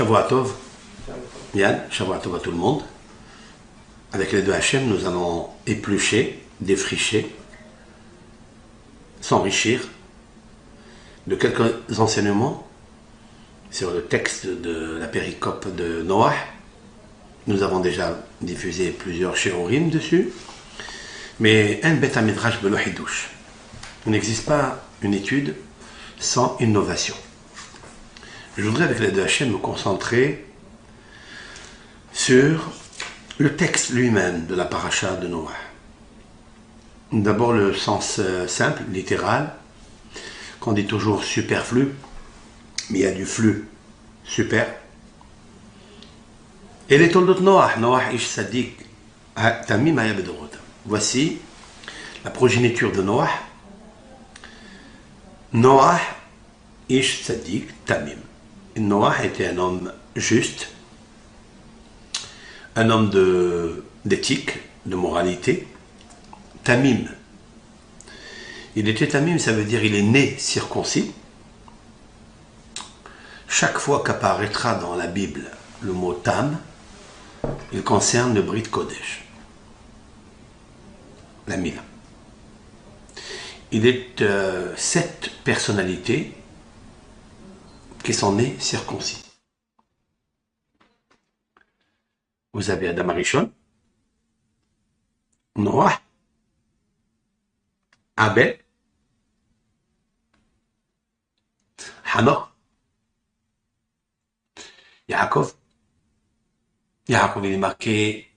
Shavua Tov, Yann, Shavua Tov à tout le monde. Avec l'aide de Hachem, nous allons éplucher, défricher, s'enrichir de quelques enseignements sur le texte de la péricope de Noah. Nous avons déjà diffusé plusieurs shiurim dessus, mais un bet midrash belo hidouche. Il n'existe pas une étude sans innovation. Je voudrais avec l'aide de Hachem me concentrer sur le texte lui-même de la paracha de Noah. D'abord le sens simple, littéral, qu'on dit toujours superflu, mais il y a du flux super. Et les toldot Noah, Noah ish sadik tamim haya bedorot. Voici la progéniture de Noah. Noah ish sadik tamim. Noah était un homme juste, un homme d'éthique, de moralité. Tamim. Il était tamim, ça veut dire il est né circoncis. Chaque fois qu'apparaîtra dans la Bible le mot tam, il concerne le Brit Kodesh, la Mila. Il est 7 personnalités qui sont nées circoncis. Vous avez Adam Arishon, Noah, Abel, Hanoch, Yaakov. Yaakov il est marqué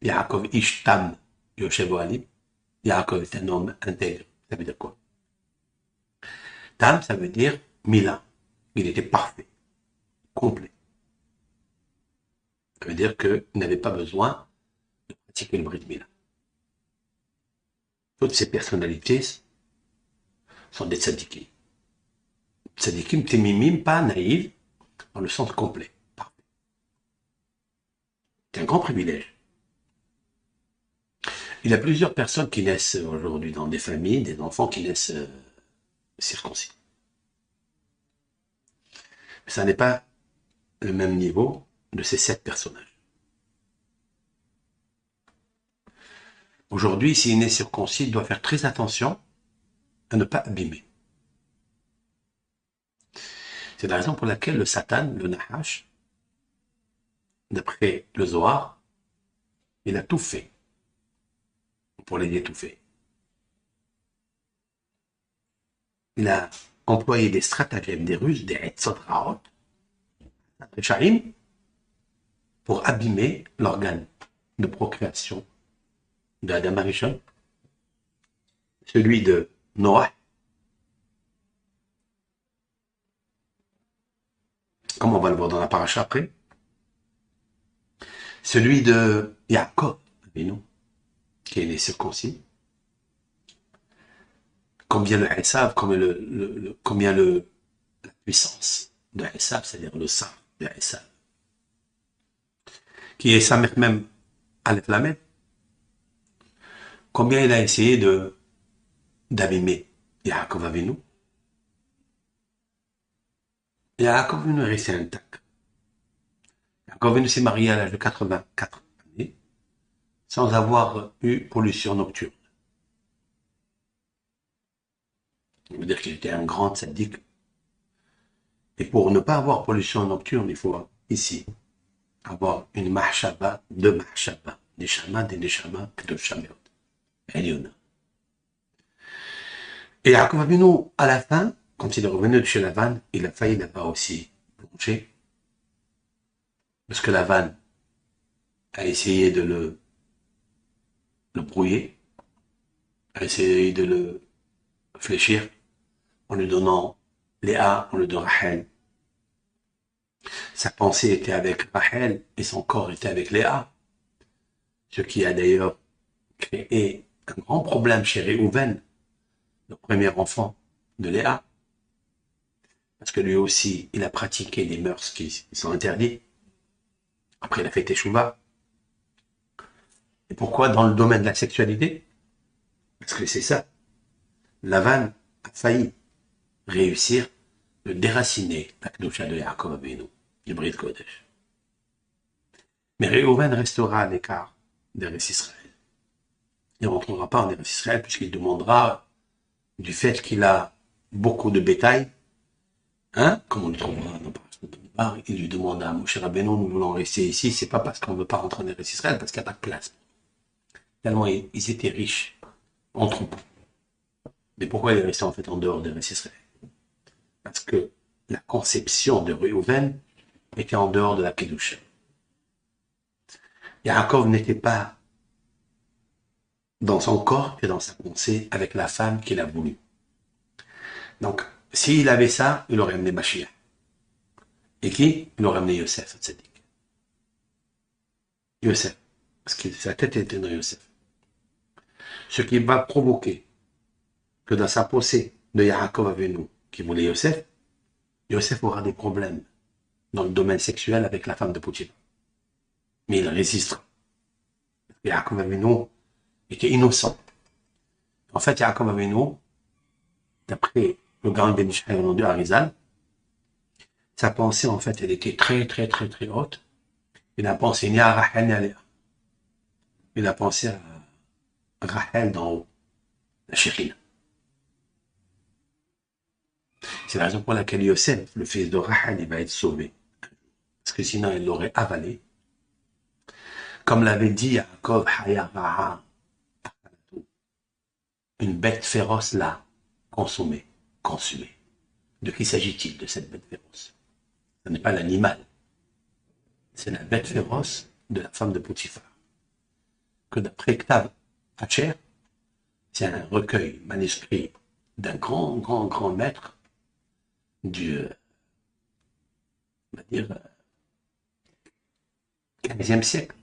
Yaakov Ishtam Yoshev Ohalim. Yaakov est un homme intègre. Ça veut dire quoi? Tam, ça veut dire Mila. Il était parfait, complet. Ça veut dire qu'il n'avait pas besoin de pratiquer le Brit Mila. Toutes ces personnalités sont des tzadikim. Tzadikim, témimim, pas naïfs, dans le sens complet. Parfait. C'est un grand privilège. Il y a plusieurs personnes qui naissent aujourd'hui dans des familles, des enfants qui naissent circoncis. Mais ça n'est pas le même niveau de ces 7 personnages. Aujourd'hui, s'il est né circoncis, il doit faire très attention à ne pas abîmer. C'est la raison pour laquelle le Satan, le Nahash, d'après le Zohar, il a tout fait pour les étouffer. Il a employé des stratagèmes, des ruses, des etzotraot, des shahim, pour abîmer l'organe de procréation de Adam Arishon, celui de Noah, comme on va le voir dans la paracha après, celui de Yaakov, qui est né circoncis, combien le Esav, combien la puissance de Esav, c'est-à-dire le sang de Esav, qui est Samer même Aleph Lamed, combien il a essayé d'abîmer Yaakov Avinu. Yaakov Avinu est resté intact. Yaakov Avinu s'est marié à l'âge de 84 années, sans avoir eu pollution nocturne. Ça veut dire qu'il était un grand tzaddik. Et pour ne pas avoir pollution nocturne, il faut ici avoir une mahshaba, 2 mahshaba, neshama, des neshama, kedosha meod, Eliona. Et Yaakov Avinu, à la fin, quand il est revenu de chez Lavan, il a failli là-bas aussi plonger. Parce que Lavan a essayé de le brouiller, a essayé de le fléchir, en lui donnant Léa, en lui donnant Rachel. Sa pensée était avec Rachel et son corps était avec Léa. Ce qui a d'ailleurs créé un grand problème chez Réhouven, le premier enfant de Léa. Parce que lui aussi, il a pratiqué des mœurs qui sont interdites. Après, il a fait Teshuvah. Et pourquoi dans le domaine de la sexualité? Parce que c'est ça. Lavan a failli réussir de déraciner la Kedusha de Yaakov Avinu. du Brit Kodesh. Mais Réhouven restera à l'écart d'Eretz Israël. Il ne rentrera pas en Eretz Israël puisqu'il demandera, du fait qu'il a beaucoup de bétail, hein, comme on le trouvera dans Parashat, il lui demande à Moshe Rabbeinu, nous voulons rester ici, c'est pas parce qu'on ne veut pas rentrer en Eretz Israël, parce qu'il n'y a pas de place. Tellement ils étaient riches en troupeaux. Mais pourquoi il est resté en fait en dehors d'Eretz Israël? Parce que la conception de Réhouven était en dehors de la Kedusha. Yaakov n'était pas dans son corps et dans sa pensée avec la femme qu'il a voulu. Donc, s'il avait ça, il aurait amené Mashiach. Et qui? Il aurait amené Yosef, Tzadik. Yosef. Parce que sa tête était dans Yosef. Ce qui va provoquer que dans sa pensée de Yaakov Avinu, qui voulait Yosef, Yosef aura des problèmes dans le domaine sexuel avec la femme de Potiphar. Mais il résistera. Yaakov Avinu était innocent. En fait, Yaakov Avinu, d'après le grand Ben Ishmael au nom de Harizal, sa pensée, en fait, elle était très, très, très, très haute. Il a pensé ni à Rachel ni à Léa. Il a pensé à Rachel d'en haut, la Chérine. C'est la raison pour laquelle Yosef, le fils de Rachel, il va être sauvé. Parce que sinon, il l'aurait avalé. Comme l'avait dit Yaakov, une bête féroce l'a consommé, consumé. De qui s'agit-il de cette bête féroce? Ce n'est pas l'animal. C'est la bête féroce de la femme de Potiphar. Que d'après Ktav Hacher, c'est un recueil manuscrit d'un grand maître du, on va dire, 15e siècle.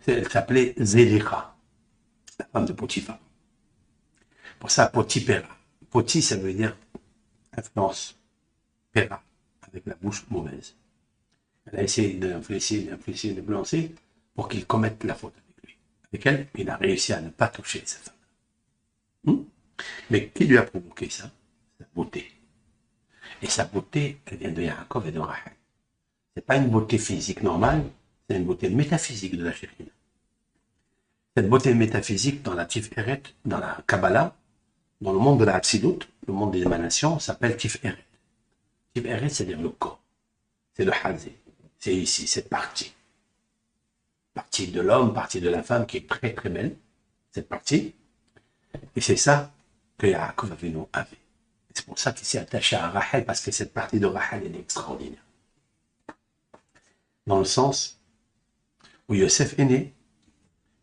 Elle s'appelait Zélécha, la femme de Potiphar. Pour ça, Potipera. Poti, ça veut dire influence. Pera, avec la bouche mauvaise. Elle a essayé d'influencer pour qu'il commette la faute avec lui. Avec elle, il a réussi à ne pas toucher sa femme. Mais qui lui a provoqué ça? Sa beauté. Et sa beauté, elle vient de Yaakov et de Rachel. C'est pas une beauté physique normale, c'est une beauté métaphysique de la Chérine. Cette beauté métaphysique dans la Tiferet, dans la Kabbalah, dans le monde de la Hatsidut, le monde des émanations, s'appelle Tiferet. Tiferet, c'est-à-dire le corps. C'est le Hazé. C'est ici, cette partie. Partie de l'homme, partie de la femme qui est très très belle. Cette partie. Et c'est ça que Yaakov Avinu avait. C'est pour ça qu'il s'est attaché à Rachel, parce que cette partie de Rachel est extraordinaire. Dans le sens où Yosef est né,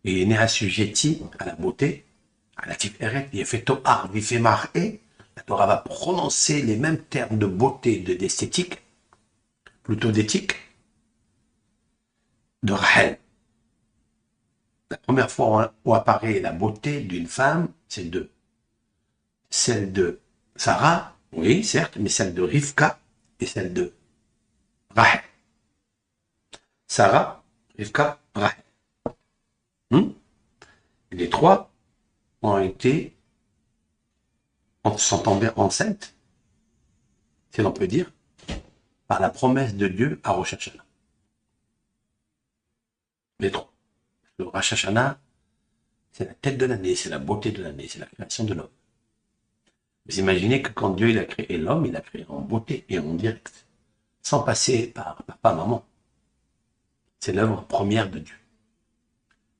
et il est né assujetti à la beauté, à la Tiferet, il est fait To'ar, il fait mar'é. La Torah va prononcer les mêmes termes de beauté, d'esthétique, plutôt d'éthique, de Rachel. La première fois où apparaît la beauté d'une femme, c'est deux. Celle de Sarah, oui, certes, mais celle de Rivka et celle de Rachel. Sarah, Rivka, Rachel. Les trois sont tombés enceintes, si l'on peut dire, par la promesse de Dieu à Rosh Hashanah. Les trois. Le Rosh Hashanah, c'est la tête de l'année, c'est la beauté de l'année, c'est la création de l'homme. Vous imaginez que quand Dieu il a créé l'homme, il a créé en beauté et en direct, sans passer par papa, maman. C'est l'œuvre première de Dieu.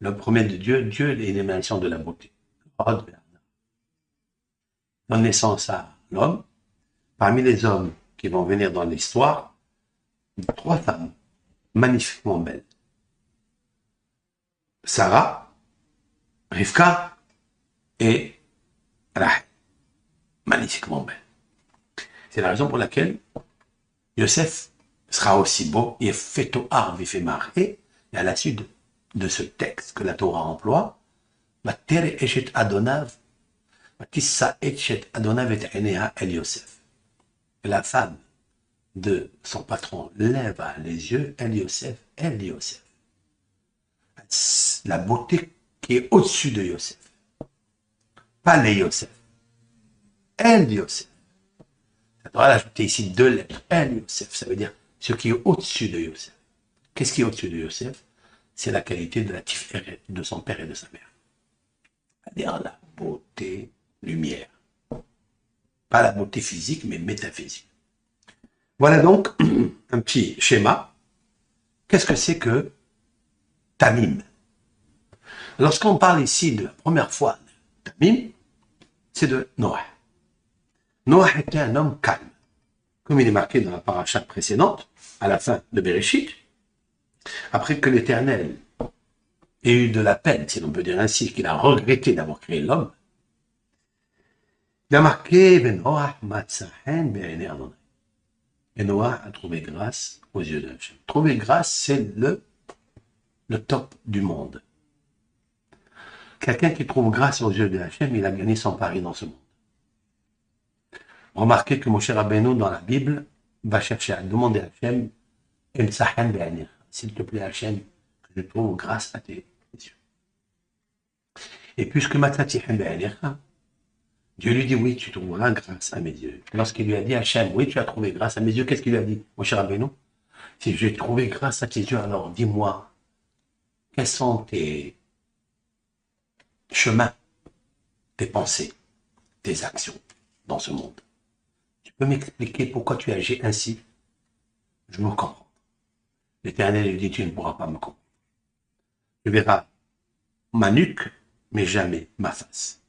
L'œuvre première de Dieu, Dieu est l'émanation de la beauté. Donne naissance à l'homme. Parmi les hommes qui vont venir dans l'histoire, trois femmes magnifiquement belles. Sarah, Rivka et Rachel. Magnifiquement belle. C'est la raison pour laquelle Yosef sera aussi beau, et fait To'ar, il fait mar'é, et à la suite de ce texte que la Torah emploie, Vatere Eshet Adonav, Vatissa Eshet Adonav et Eneha El Yosef. La femme de son patron lève les yeux, El Yosef, El Yosef. La beauté qui est au-dessus de Yosef. Pas les Yosef. El Yosef. Ça doit ajouter ici deux lettres. El Yosef, ça veut dire ce qui est au-dessus de Yosef. Qu'est-ce qui est au-dessus de Yosef? C'est la qualité de la tiferet de son père et de sa mère. C'est-à-dire la beauté, lumière. Pas la beauté physique, mais métaphysique. Voilà donc un petit schéma. Qu'est-ce que c'est que Tamim? Lorsqu'on parle ici de la première fois de Tamim, c'est de Noah. Noah était un homme calme. Comme il est marqué dans la paracha précédente, à la fin de Bereshit, après que l'Éternel ait eu de la peine, si l'on peut dire ainsi, qu'il a regretté d'avoir créé l'homme, il a marqué Noah matzahen be'enei Adonai. Et Noah a trouvé grâce aux yeux de Hachem. Trouver grâce, c'est le top du monde. Quelqu'un qui trouve grâce aux yeux de Hachem, il a gagné son pari dans ce monde. Remarquez que Moshe Rabbeinu, dans la Bible, va chercher à demander à Hachem, s'il te plaît Hachem, que je trouve grâce à tes yeux. Et puisque Dieu lui dit, oui, tu trouveras grâce à mes yeux. Lorsqu'il lui a dit, Hachem, oui, tu as trouvé grâce à mes yeux, qu'est-ce qu'il lui a dit, Moshe Rabbeinu? Si j'ai trouvé grâce à tes yeux, alors dis-moi, quels sont tes chemins, tes pensées, tes actions dans ce monde? Tu peux m'expliquer pourquoi tu agis ainsi? Je veux comprendre. L'Éternel lui dit, tu ne pourras pas me comprendre. Tu verras ma nuque, mais jamais ma face.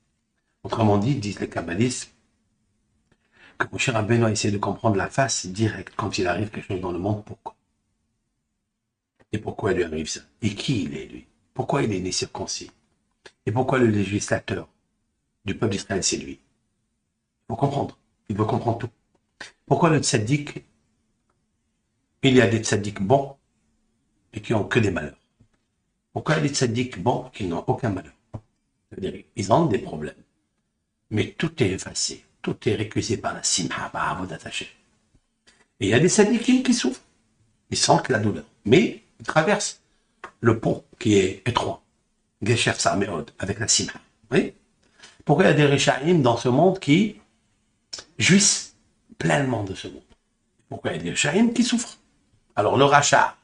Autrement dit, disent les kabbalistes, que mon cher Rabbeinu a essayé de comprendre la face directe quand il arrive quelque chose dans le monde. Pourquoi? Et pourquoi il lui arrive ça? Et qui il est, lui? Pourquoi il est né circoncis? Et pourquoi le législateur du peuple d'Israël, c'est lui? Il faut comprendre. Il veut comprendre tout. Pourquoi le tzaddik, il y a des tzaddiks bons et qui ont que des malheurs? Pourquoi il y a des tzaddiks bons qui n'ont aucun malheur? C'est-à-dire, ils ont des problèmes. Mais tout est effacé. Tout est récusé par la simha, par avodat Hashem. Et il y a des tzaddikim qui souffrent. Ils sentent la douleur. Mais ils traversent le pont qui est étroit. Gesher Sarmeod, avec la simha. Oui? Pourquoi il y a des Rishaïm dans ce monde qui jouissent pleinement de ce monde? Pourquoi il y a des Rishaïm qui souffrent? Alors le rachat,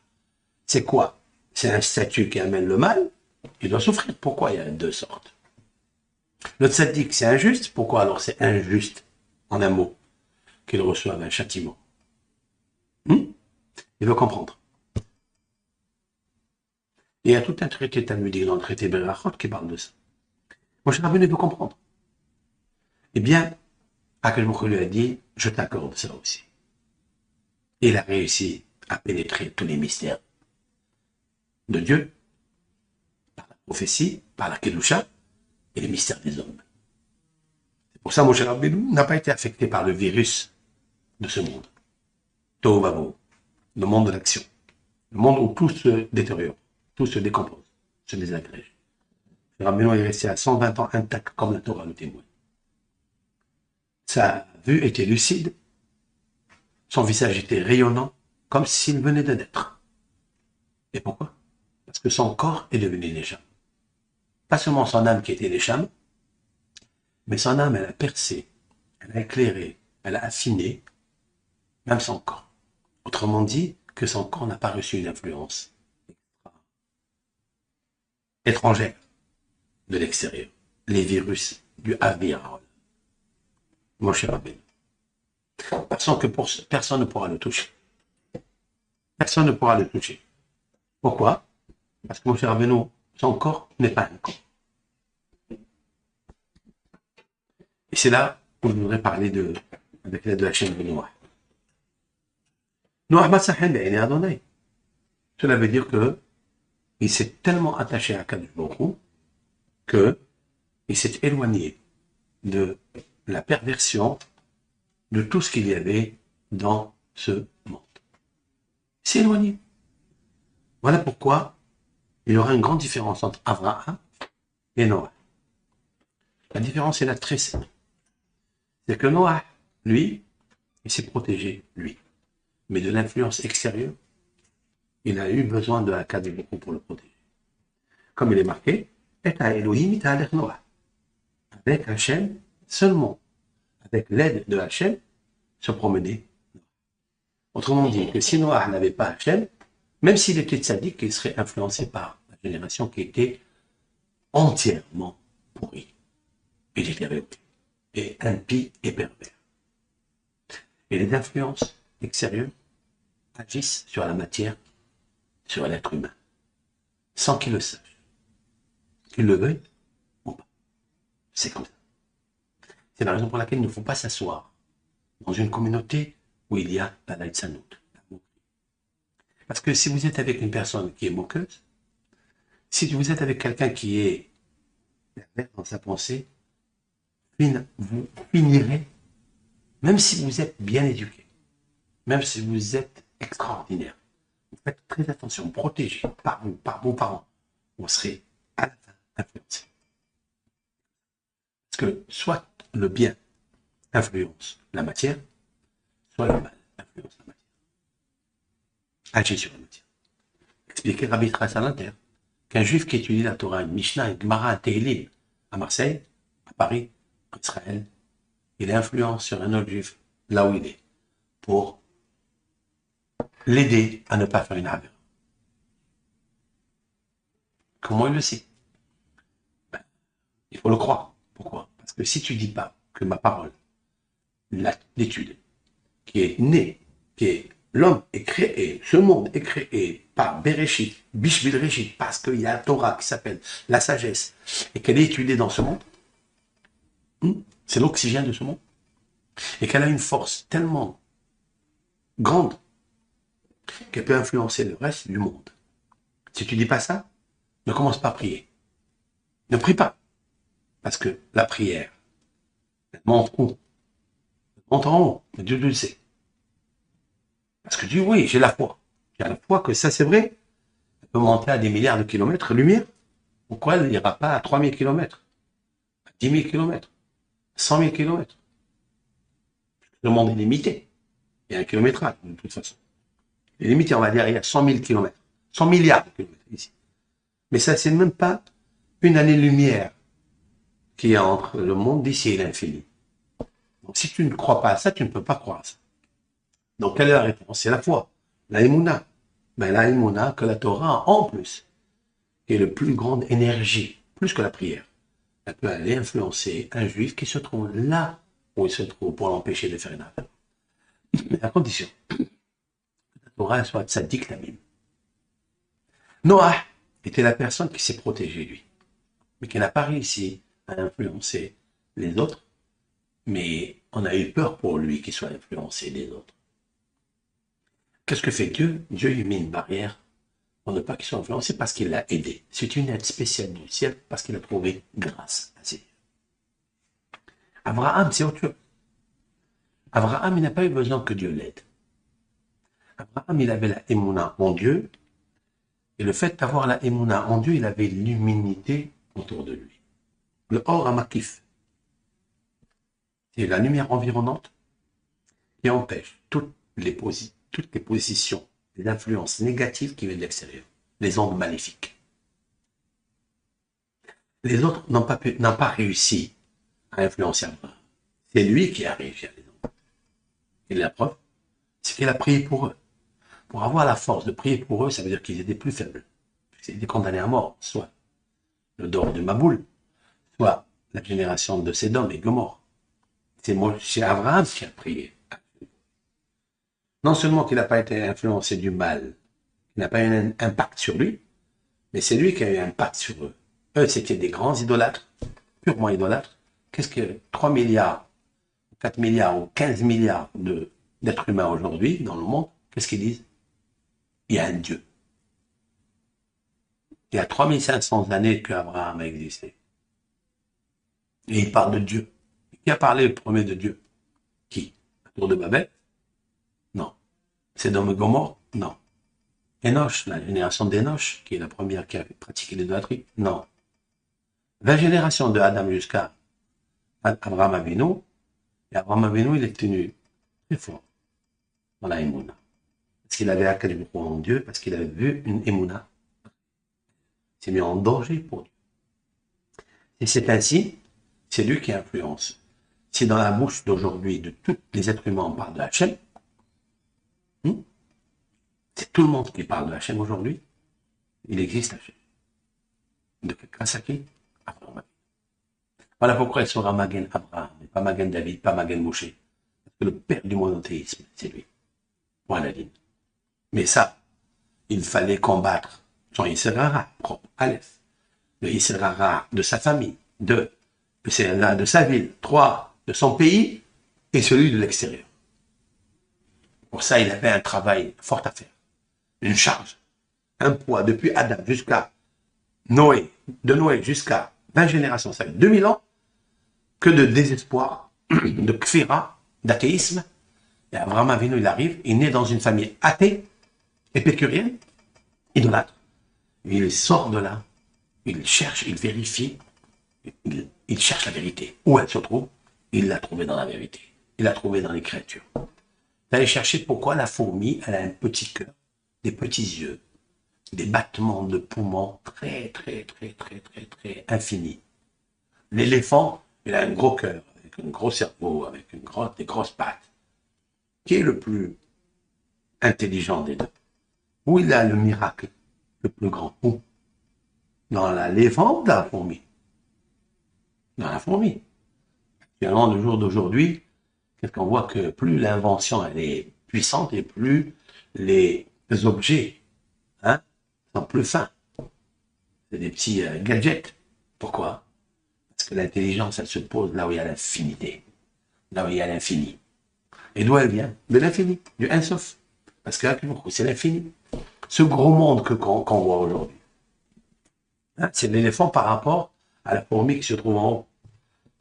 c'est quoi? C'est un statut qui amène le mal, il doit souffrir. Pourquoi il y a deux sortes? Le tzaddik, c'est injuste. Pourquoi alors c'est injuste, en un mot, qu'il reçoive un châtiment? Il veut comprendre. Et il y a tout un traité talmudique dans le traité Berachot qui parle de ça. Mon cher Rabbeinu veut comprendre. Eh bien, Akadosh Baruch Hu lui a dit, je t'accorde ça aussi. Et il a réussi à pénétrer tous les mystères de Dieu, par la prophétie, par la Kedusha, et les mystères des hommes. C'est pour ça, mon cher Rabbeinu n'a pas été affecté par le virus de ce monde. Tohu Vavohu, le monde de l'action. Le monde où tout se détériore, tout se décompose, se désagrège. Rabbeinu est resté à 120 ans intact comme la Torah le témoigne. Sa vue était lucide, son visage était rayonnant, comme s'il venait de naître. Et pourquoi? Parce que son corps est devenu Neshama. Pas seulement son âme qui était Neshama, mais son âme, elle a percé, elle a éclairé, elle a affiné, même son corps. Autrement dit, que son corps n'a pas reçu une influence étrangère de l'extérieur. Les virus du Avirol. Mon cher Rabbeinu. Parce que personne ne pourra le toucher. Personne ne pourra le toucher. Pourquoi? Parce que mon cher Rabbeinu, son corps n'est pas un corps. Et c'est là où je voudrais parler avec l'aide de la chaîne de Noah. Noah Matsahen be'enei Adonai. Cela veut dire que il s'est tellement attaché à Kadosh Baruch Hu que il s'est éloigné de la perversion de tout ce qu'il y avait dans ce monde. Il s'est éloigné. Voilà pourquoi il y aura une grande différence entre Abraham et Noah. La différence est là très simple. C'est que Noah, lui, il s'est protégé, lui. Mais de l'influence extérieure, il a eu besoin de la Kadosh Baruch Hu pour le protéger. Comme il est marqué, et à Elohim ta'alech Noah. Avec Hachem, seulement avec l'aide de Hachem, se promener. Autrement dit, que si Noah n'avait pas Hachem, même s'il était tzaddik, il serait influencé par la génération qui était entièrement pourrie et détériorée, et impie et pervers. Et les influences extérieures agissent sur la matière, sur l'être humain, sans qu'il le sache, qu'il le veuille ou pas. C'est comme ça. C'est la raison pour laquelle il ne faut pas s'asseoir dans une communauté où il y a la laïtsanout. Parce que si vous êtes avec une personne qui est moqueuse, si vous êtes avec quelqu'un qui est pervers dans sa pensée, vous finirez, même si vous êtes bien éduqué, même si vous êtes extraordinaire, vous faites très attention, protégé par vous, par vos parents, vous serez à la fin influencé. Parce que soit le bien influence la matière, soit le mal influence la matière. Agit sur la matière. Expliquer Rabbi Trassalanter qu'un juif qui étudie la Torah, une Mishnah, une Gemara, un Tehillim à Marseille, à Paris, en Israël, il influence sur un autre juif là où il est pour l'aider à ne pas faire une avéra. Comment il le sait? Il faut le croire. Pourquoi? Parce que si tu dis pas que ma parole, l'étude, qui est née, qui est l'homme est créé, ce monde est créé par Bereshit, Bishvil Reshit, parce qu'il y a la Torah qui s'appelle la sagesse, et qu'elle est étudiée dans ce monde, c'est l'oxygène de ce monde, et qu'elle a une force tellement grande qu'elle peut influencer le reste du monde. Si tu dis pas ça, ne commence pas à prier. Ne prie pas. Parce que la prière, elle monte où? Elle monte en haut, mais Dieu le sait. Parce que Dieu, oui, j'ai la foi. J'ai la foi que ça, c'est vrai. Elle peut monter à des milliards de kilomètres lumière. Pourquoi elle n'ira pas à 3000 kilomètres, à 10 000 kilomètres, 100 000 kilomètres? Le monde est limité. Il y a un kilométrage, de toute façon. Il est limité, on va dire, il y a 100 000 kilomètres. 100 milliards de kilomètres ici. Mais ça, c'est même pas une année-lumière qui est entre le monde d'ici et l'infini. Donc, si tu ne crois pas à ça, tu ne peux pas croire à ça. Donc, quelle est la réponse? C'est la foi, la émouna. Ben, la émouna que la Torah, en plus, est la plus grande énergie, plus que la prière. Elle peut aller influencer un juif qui se trouve là où il se trouve pour l'empêcher de faire une affaire. Mais à condition que la Torah soit tzaddik tamim. Noah était la personne qui s'est protégée, lui, mais qui n'a pas réussi à influencer les autres, mais on a eu peur pour lui qu'il soit influencé des autres. Qu'est-ce que fait Dieu? Dieu lui met une barrière pour ne pas qu'il soit influencé parce qu'il l'a aidé. C'est une aide spéciale du ciel parce qu'il a trouvé grâce à Dieu. Abraham, c'est autre chose. Abraham, il n'a pas eu besoin que Dieu l'aide. Abraham, il avait la émouna en Dieu, et le fait d'avoir la émouna en Dieu, il avait l'humilité autour de lui. Le or amakif, c'est la lumière environnante qui empêche toutes les positions, les influences négatives qui viennent de l'extérieur, les ondes maléfiques. Les autres n'ont pas réussi à influencer Abraham. C'est lui qui a réussi à les entendre. Et la preuve, c'est qu'il a prié pour eux. Pour avoir la force de prier pour eux, ça veut dire qu'ils étaient plus faibles. Ils étaient condamnés à mort, soit le dor de Maboul, soit la génération de Sédom et Gomorre. C'est Abraham qui a prié. Non seulement qu'il n'a pas été influencé du mal, il n'a pas eu un impact sur lui, mais c'est lui qui a eu un impact sur eux. Eux, c'était des grands idolâtres, purement idolâtres. Qu'est-ce que 3 milliards, 4 milliards ou 15 milliards d'êtres humains aujourd'hui dans le monde, qu'est-ce qu'ils disent? Il y a un Dieu. Il y a 3500 années que Abraham a existé. Et il parle de Dieu. Qui a parlé le premier de Dieu? Qui? La tour de Babel? Non. Sodome et Gomorre? Non. Enoch, la génération d'Enoch, qui est la première qui a pratiqué l'idolâtrie? Non. 20 générations de Adam jusqu'à Abraham Avinu. Et Abraham Avinu, il est tenu très fort dans la Emouna. Parce qu'il avait accueilli en Dieu, parce qu'il avait vu une Emouna. Il s'est mis en danger pour Dieu. Et c'est ainsi, c'est lui qui influence. Si dans la bouche d'aujourd'hui, de tous les êtres humains, on parle de Hachem, Hmm? C'est tout le monde qui parle de Hachem aujourd'hui. Il existe Hachem. Grâce à qui? Abraham. Voilà pourquoi il sera Magen Abraham, pas Magen David, pas Magen Moshe. Parce que le père du monothéisme, c'est lui. Voilà. Mais ça, il fallait combattre son Yisrara propre, Aleph. Le Yisrara de sa famille, de sa ville, 3, de son pays, et celui de l'extérieur. Pour ça, il avait un travail fort à faire. Une charge, un poids, depuis Adam jusqu'à Noé, de Noé jusqu'à 20 générations, ça fait 2000 ans, que de désespoir, de kfira, d'athéisme. Et Abraham Avinu, il arrive, il naît dans une famille athée, épicurienne, idolâtre. Il sort de là, il cherche, il vérifie, il cherche la vérité. Où elle se trouve? Il l'a trouvée dans la vérité. Il l'a trouvée dans l'écriture. Il allait chercher pourquoi la fourmi, elle a un petit cœur, des petits yeux, des battements de poumons très infinis. L'éléphant, il a un gros cœur, avec un gros cerveau, avec des grosses pattes. Qui est le plus intelligent des deux? Où il a le miracle le plus grand? Où? Dans l'éléphant ou dans la fourmi? Dans la fourmi. Finalement, le jour d'aujourd'hui, qu'est-ce qu'on voit? Que plus l'invention elle est puissante et plus les objets sont plus fins. C'est des petits gadgets. Pourquoi? Parce que l'intelligence, elle se pose là où il y a l'infinité, là où il y a l'infini. Et d'où elle vient? De l'infini, du Ein-Sof. Parce que c'est l'infini. Ce gros monde qu'on voit aujourd'hui. C'est l'éléphant par rapport à la fourmi qui se trouve en haut.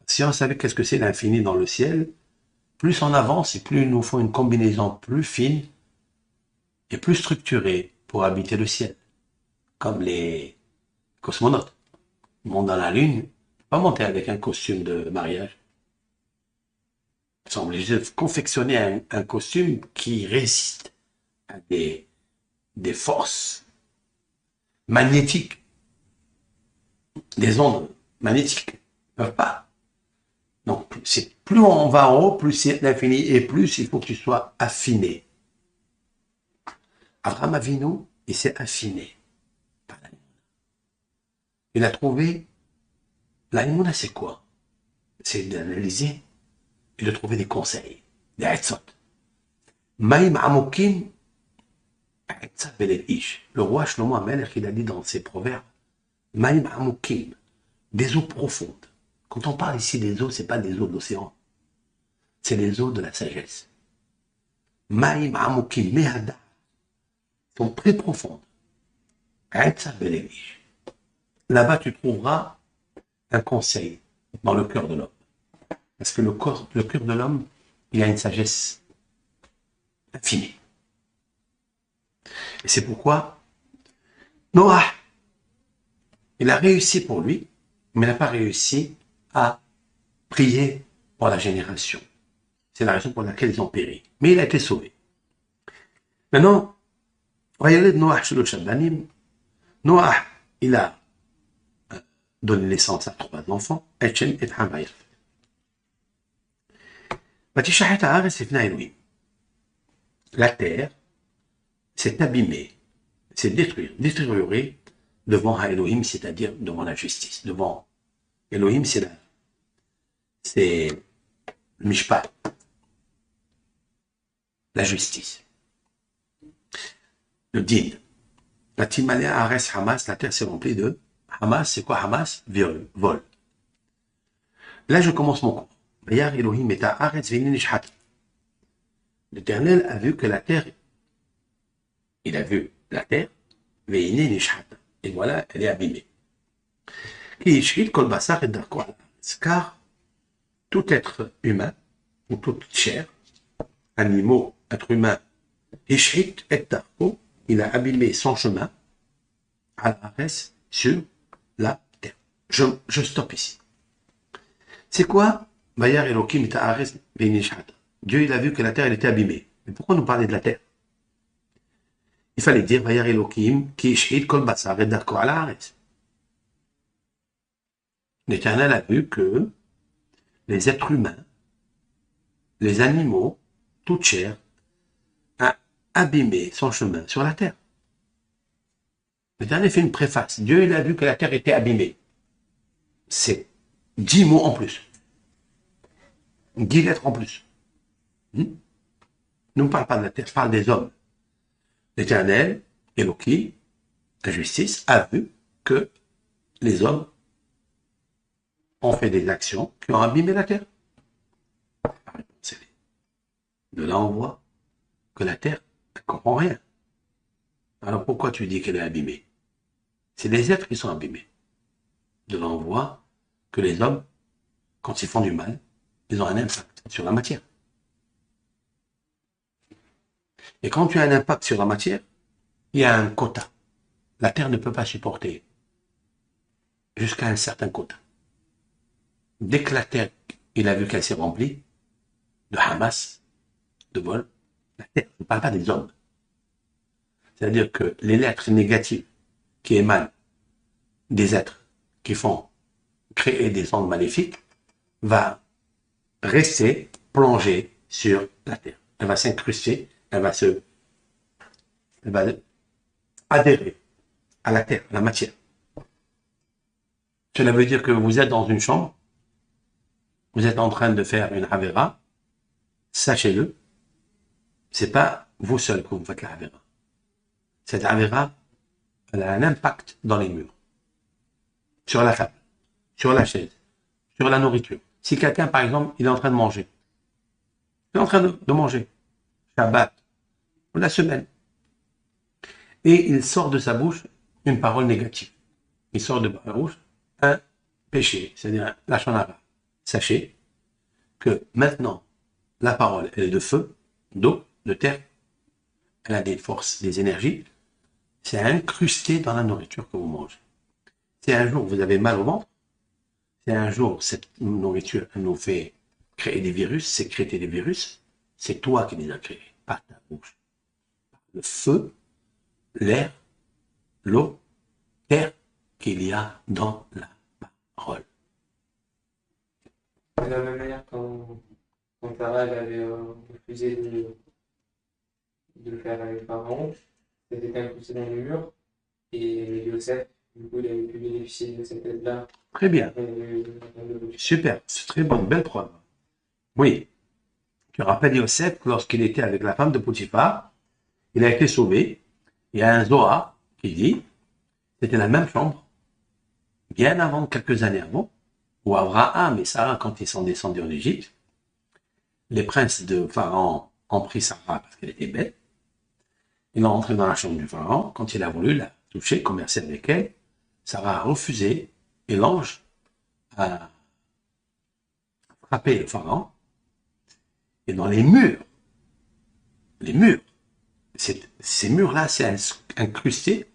Si on savait qu'est-ce que c'est l'infini dans le ciel, plus on avance et plus il nous faut une combinaison plus fine et plus structurée pour habiter le ciel. Comme les cosmonautes. Ils montent dans la Lune, pas monter avec un costume de mariage. Ils sont obligés de confectionner un costume qui résiste à des forces magnétiques, des ondes magnétiques. Ils ne peuvent pas. Donc, plus on va en haut, plus c'est l'infini et plus il faut que tu sois affiné. Abraham Avinu, il s'est affiné. Il a trouvé, laImouna, c'est quoi? C'est d'analyser et de trouver des conseils, des etzot. Maïm Amokim, le roi Shlomo Amelech, il a dit dans ses proverbes, Maïm Amokim, des eaux profondes. Quand on parle ici des eaux, c'est pas des eaux de l'océan, c'est les eaux de la sagesse. Maïm Amokim, Mehada, sont très profondes. Là-bas, tu trouveras un conseil dans le cœur de l'homme. Parce que le cœur de l'homme, il a une sagesse infinie. Et c'est pourquoi Noah, il a réussi pour lui, mais n'a pas réussi à prier pour la génération. C'est la raison pour laquelle ils ont péri. Mais il a été sauvé. Maintenant, voyez Noah chez le Shabbanim. Noah, il a donné naissance à 3 enfants, Etchen et Hamaïr. La terre s'est abîmée, s'est détériorée devant Elohim, c'est-à-dire devant la justice. Devant Elohim, c'est le Mishpat, la justice. Le din. La Timalea Ares Hamas, la terre s'est remplie de Hamas. C'est quoi Hamas? Vol. Là, je commence mon cours. L'Éternel a vu que la terre, il a vu la terre, et voilà, elle est abîmée. Car tout être humain, ou toute chair, animaux, être humain, il a abîmé son chemin à l'arrêt sur la terre. Je stoppe ici. C'est quoi? Dieu, il a vu que la terre, elle était abîmée. Mais pourquoi nous parler de la terre? Il fallait dire, l'Éternel a vu que les êtres humains, les animaux, toute chair, abîmé son chemin sur la terre. L'Éternel fait une préface. Dieu, il a vu que la terre était abîmée. C'est 10 mots en plus. 10 lettres en plus. Ne me parle pas de la terre, je parle des hommes. L'Éternel, Elohim, la justice, a vu que les hommes ont fait des actions qui ont abîmé la terre. De là, on voit que la terre ne comprend rien. Alors pourquoi tu dis qu'elle est abîmée? C'est les êtres qui sont abîmés. De là, on voit que les hommes, quand ils font du mal, ils ont un impact sur la matière. Et quand tu as un impact sur la matière, il y a un quota. La terre ne peut pas supporter jusqu'à un certain quota. Dès que la terre, il a vu qu'elle s'est remplie de Hamas, de vol, la terre, je ne parle pas des hommes. C'est-à-dire que les lettres négatives qui émanent des êtres qui font créer des ondes maléfiques va rester plongée sur la terre. Elle va s'incruster, elle va adhérer à la terre, à la matière. Cela veut dire que vous êtes dans une chambre, vous êtes en train de faire une Havera, sachez-le, c'est pas vous seul que vous faites la Havera. Cette Havera, elle a un impact dans les murs, sur la table, sur la chaise, sur la nourriture. Si quelqu'un, par exemple, il est en train de manger, il est en train de manger, Shabbat, ou la semaine, et il sort de sa bouche une parole négative. Il sort de sa bouche un péché, c'est-à-dire la shonara. Sachez que maintenant, la parole, elle est de feu, d'eau, de terre, elle a des forces, des énergies, c'est incrusté dans la nourriture que vous mangez. Si un jour vous avez mal au ventre, si un jour cette nourriture nous fait créer des virus, sécréter des virus, c'est toi qui les as créés, pas ta bouche. Le feu, l'air, l'eau, terre qu'il y a dans la parole. De la même manière, quand Sarah elle avait refusé de faire avec Pharaon, c'était incrusté dans le mur, et Yosef, du coup, il avait pu bénéficier de cette aide-là. Très bien. Super, c'est très bonne, belle preuve. Oui. Tu rappelles Yosef, lorsqu'il était avec la femme de Potiphar, il a été sauvé. Il y a un Zohar qui dit, c'était la même chambre, bien avant, quelques années avant, où Abraham et Sarah, quand ils sont descendus en Égypte, les princes de Pharaon ont pris Sarah parce qu'elle était belle. Ils l'ont rentrée dans la chambre du Pharaon. Quand il a voulu la toucher, converser avec elle, Sarah a refusé et l'ange a frappé le Pharaon. Et dans les murs, ces murs-là, c'est incrusté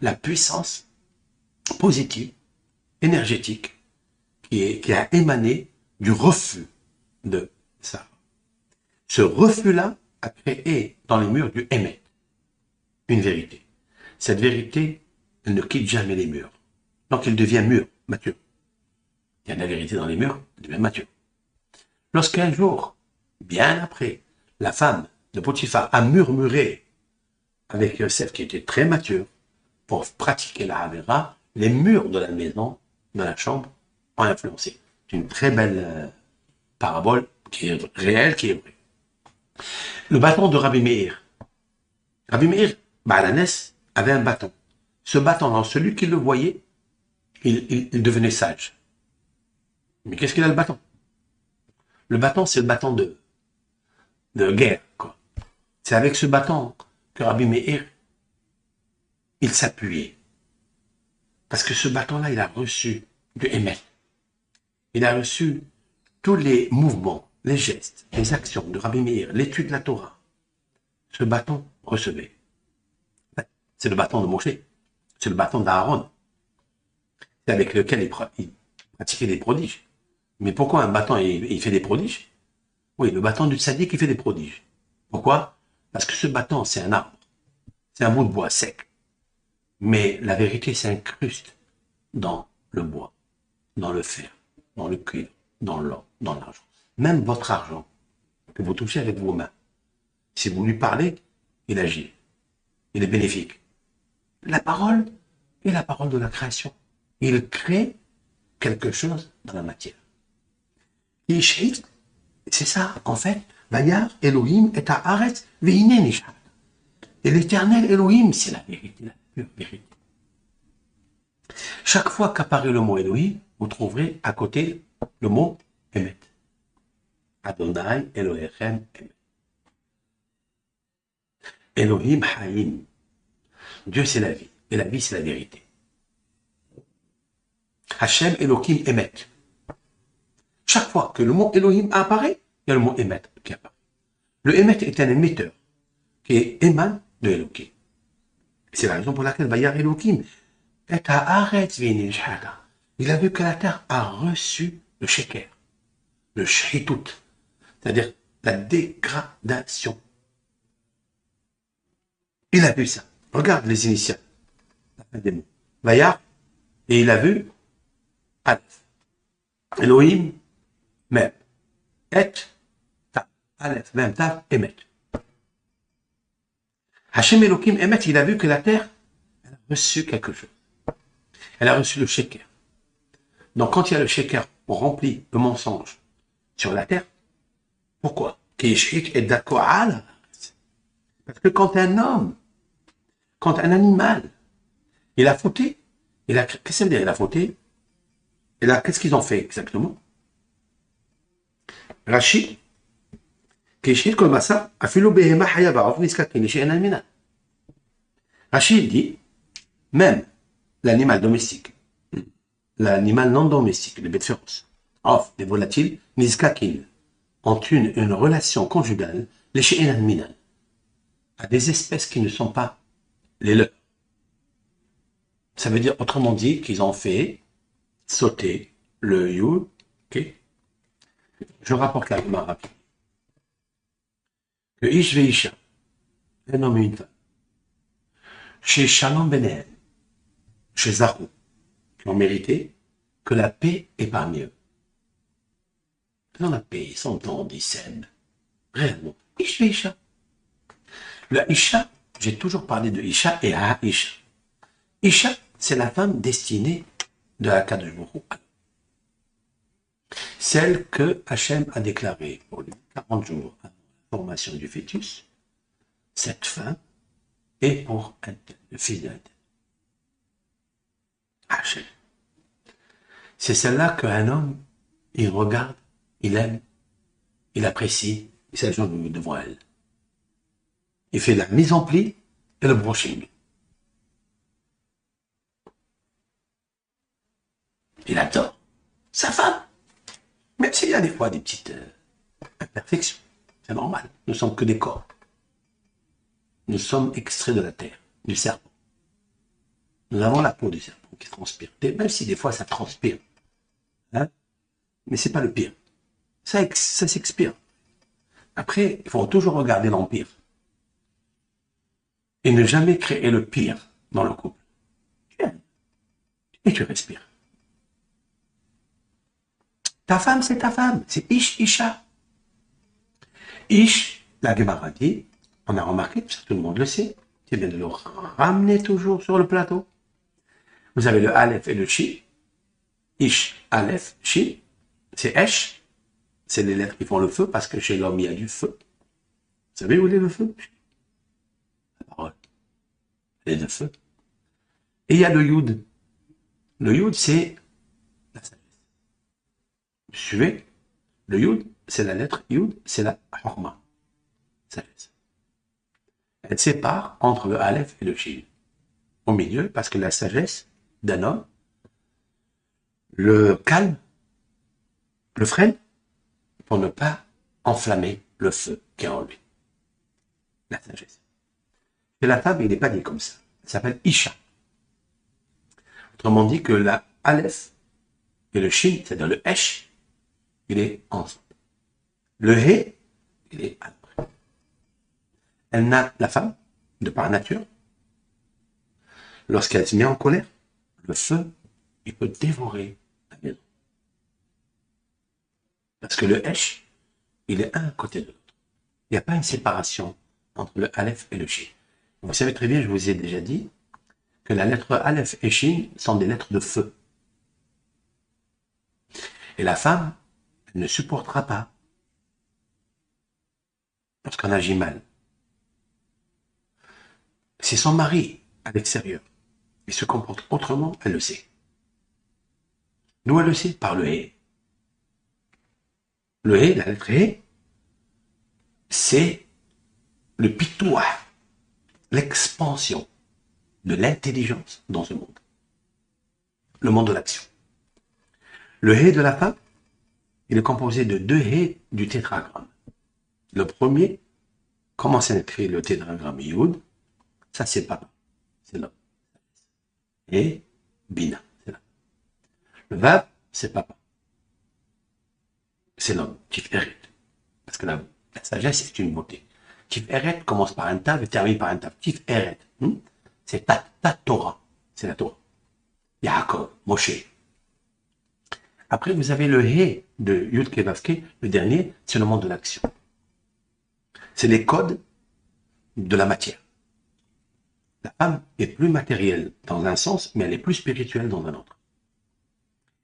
la puissance positive, énergétique, qui a émané du refus de Sarah. Ce refus-là a créé dans les murs du Hémet une vérité. Cette vérité, elle ne quitte jamais les murs. Donc elle devient mûr, mature. Il y a de la vérité dans les murs, elle devient mature. Lorsqu'un jour, bien après, la femme de Potiphar a murmuré avec Yosef qui était très mature pour pratiquer la Havera, les murs de la maison, de la chambre, ont influencé. C'est une très belle parabole qui est réelle, qui est vraie. Le bâton de Rabbi Meir. Rabbi Meir, Baalanes, avait un bâton. Ce bâton-là, celui qui le voyait, il devenait sage. Mais qu'est-ce qu'il a le bâton? Le bâton, c'est le bâton de guerre, quoi. C'est avec ce bâton que Rabbi Meir, il s'appuyait. Parce que ce bâton-là, il a reçu du Hémet. Il a reçu tous les mouvements, les gestes, les actions de Rabbi Meir, l'étude de la Torah. Ce bâton recevait. C'est le bâton de Moshe. C'est le bâton d'Aaron. C'est avec lequel il pratiquait des prodiges. Mais pourquoi un bâton, il fait des prodiges? Oui, le bâton du tzaddik, il fait des prodiges. Pourquoi? Parce que ce bâton, c'est un arbre. C'est un bout de bois sec. Mais la vérité s'incruste dans le bois, dans le fer, dans le cuivre, dans l'or, dans l'argent. Même votre argent, que vous touchez avec vos mains, Si vous lui parlez, il agit. Il est bénéfique. La parole est la parole de la création. Il crée quelque chose dans la matière. C'est ça, en fait. Vayar Elohim et Haaretz ve'hinei nishmat. Et l'éternel Elohim, c'est la vérité, la pure vérité. Chaque fois qu'apparaît le mot Elohim, vous trouverez à côté le mot Emet. Adonai Elohechem Emet. Elohim Haïm. Dieu, c'est la vie. Et la vie, c'est la vérité. Hachem Elohim Emet. Chaque fois que le mot Elohim apparaît, il y a le mot Emet qui apparaît. Le Emet est un émetteur qui émane de Elohim. C'est la raison pour laquelle Vayar Elohim est à Haaretz ve'hinei nishmat. Il a vu que la terre a reçu le sheker, le shritout, c'est-à-dire la dégradation. Il a vu ça. Regarde les initiales, la fin des mots. Vayar, et il a vu Aleph. Elohim, même. Et, Tav. Aleph, même, Tav, Emet. Hachem Elohim, Emet, il a vu que la terre elle a reçu quelque chose. Elle a reçu le sheker. Donc, quand il y a le sheker, on remplit le mensonge sur la terre. Pourquoi? Parce que quand un homme, quand un animal, il a fauté, qu'est-ce que ça veut dire, il a fauté? Qu'est-ce qu'ils ont fait exactement? Rachid, Rachid dit, même l'animal domestique, l'animal non domestique, les bêtes féroces, les volatiles, nizkakin, ont une relation conjugale, les she'enan minan, à des espèces qui ne sont pas les leurs. Ça veut dire, autrement dit, qu'ils ont fait sauter le yud, ok? Je rapporte la Gemara que Ish ve'isha, un homme et une femme, chez Shalom Benehem, chez Zarou, qui ont mérité que la paix est parmi eux. Dans la paix, ils s'entendent, ils s'aiment. Réellement. Ish ve'isha. Le Isha, j'ai toujours parlé de Isha et Ha-Isha. Isha, c'est la femme destinée de Akadosh Baruch Hu. Celle que Hachem a déclarée pour lui 40 jours avant la formation du fœtus. Cette femme est pour le fils d'Adam. Hachem. C'est celle-là qu'un homme, il regarde, il aime, il apprécie, il s'agenouille devant elle. Il fait la mise en pli et le brushing. Il adore sa femme. Même s'il y a des fois des petites imperfections. C'est normal. Nous ne sommes que des corps. Nous sommes extraits de la terre, du serpent. Nous avons la peau du serpent qui transpire. Même si des fois ça transpire. Hein? Mais c'est pas le pire. Ça s'expire. Après, il faut toujours regarder l'empire. Et ne jamais créer le pire dans le couple. Tu aimes. Et tu respires. Ta femme, c'est ta femme. C'est Ish, Isha. Ish, la Gemara dit, on a remarqué, tout le monde le sait, c'est bien de le ramener toujours sur le plateau. Vous avez le Aleph et le Shi. Ish, Aleph, Shi. C'est Esh. C'est les lettres qui font le feu, parce que chez l'homme, il y a du feu. Vous savez où est le feu? La parole. Elle est de feu. Et il y a le Yud. Le Yud, c'est la sagesse. Vous suivez? Le Yud, c'est la lettre Yud, c'est la Horma. Sagesse. Elle sépare entre le Aleph et le Shin. Au milieu, parce que la sagesse d'un homme le calme, le freine, pour ne pas enflammer le feu qui est en lui. La sagesse. Et la femme, il n'est pas dit comme ça. Elle s'appelle Isha. Autrement dit que la Aleph et le Shin, c'est-à-dire le Esh, il est ensemble. Le He, il est après. Elle n'a, la femme, de par nature, lorsqu'elle se met en colère, le feu, il peut dévorer la maison. Parce que le Esh, il est un à côté de l'autre. Il n'y a pas une séparation entre le Aleph et le Shin. Vous savez très bien, je vous ai déjà dit, que la lettre Aleph et Shin sont des lettres de feu. Et la femme, elle ne supportera pas lorsqu'on agit mal. Si son mari, à l'extérieur, il se comporte autrement, elle le sait. D'où elle le sait? Par le hé. Le hé, la lettre hé, c'est le pitoua, l'expansion de l'intelligence dans ce monde. Le monde de l'action. Le hé de la femme, il est composé de deux hé du tétragramme. Le premier, comment s'écrit le tétragramme Yud? Ça, c'est papa. C'est l'homme. Et Bina, c'est là. Le Vav, c'est papa. C'est l'homme. Tif Eret. Parce que la sagesse, c'est une beauté. Tif Eret commence par un tav et termine par un tav. Tif Eret. C'est ta Torah. C'est la Torah. Yaakov, Moshe. Après, vous avez le He de Yud Kevavke. Le dernier, c'est le monde de l'action. C'est les codes de la matière. La femme est plus matérielle dans un sens, mais elle est plus spirituelle dans un autre.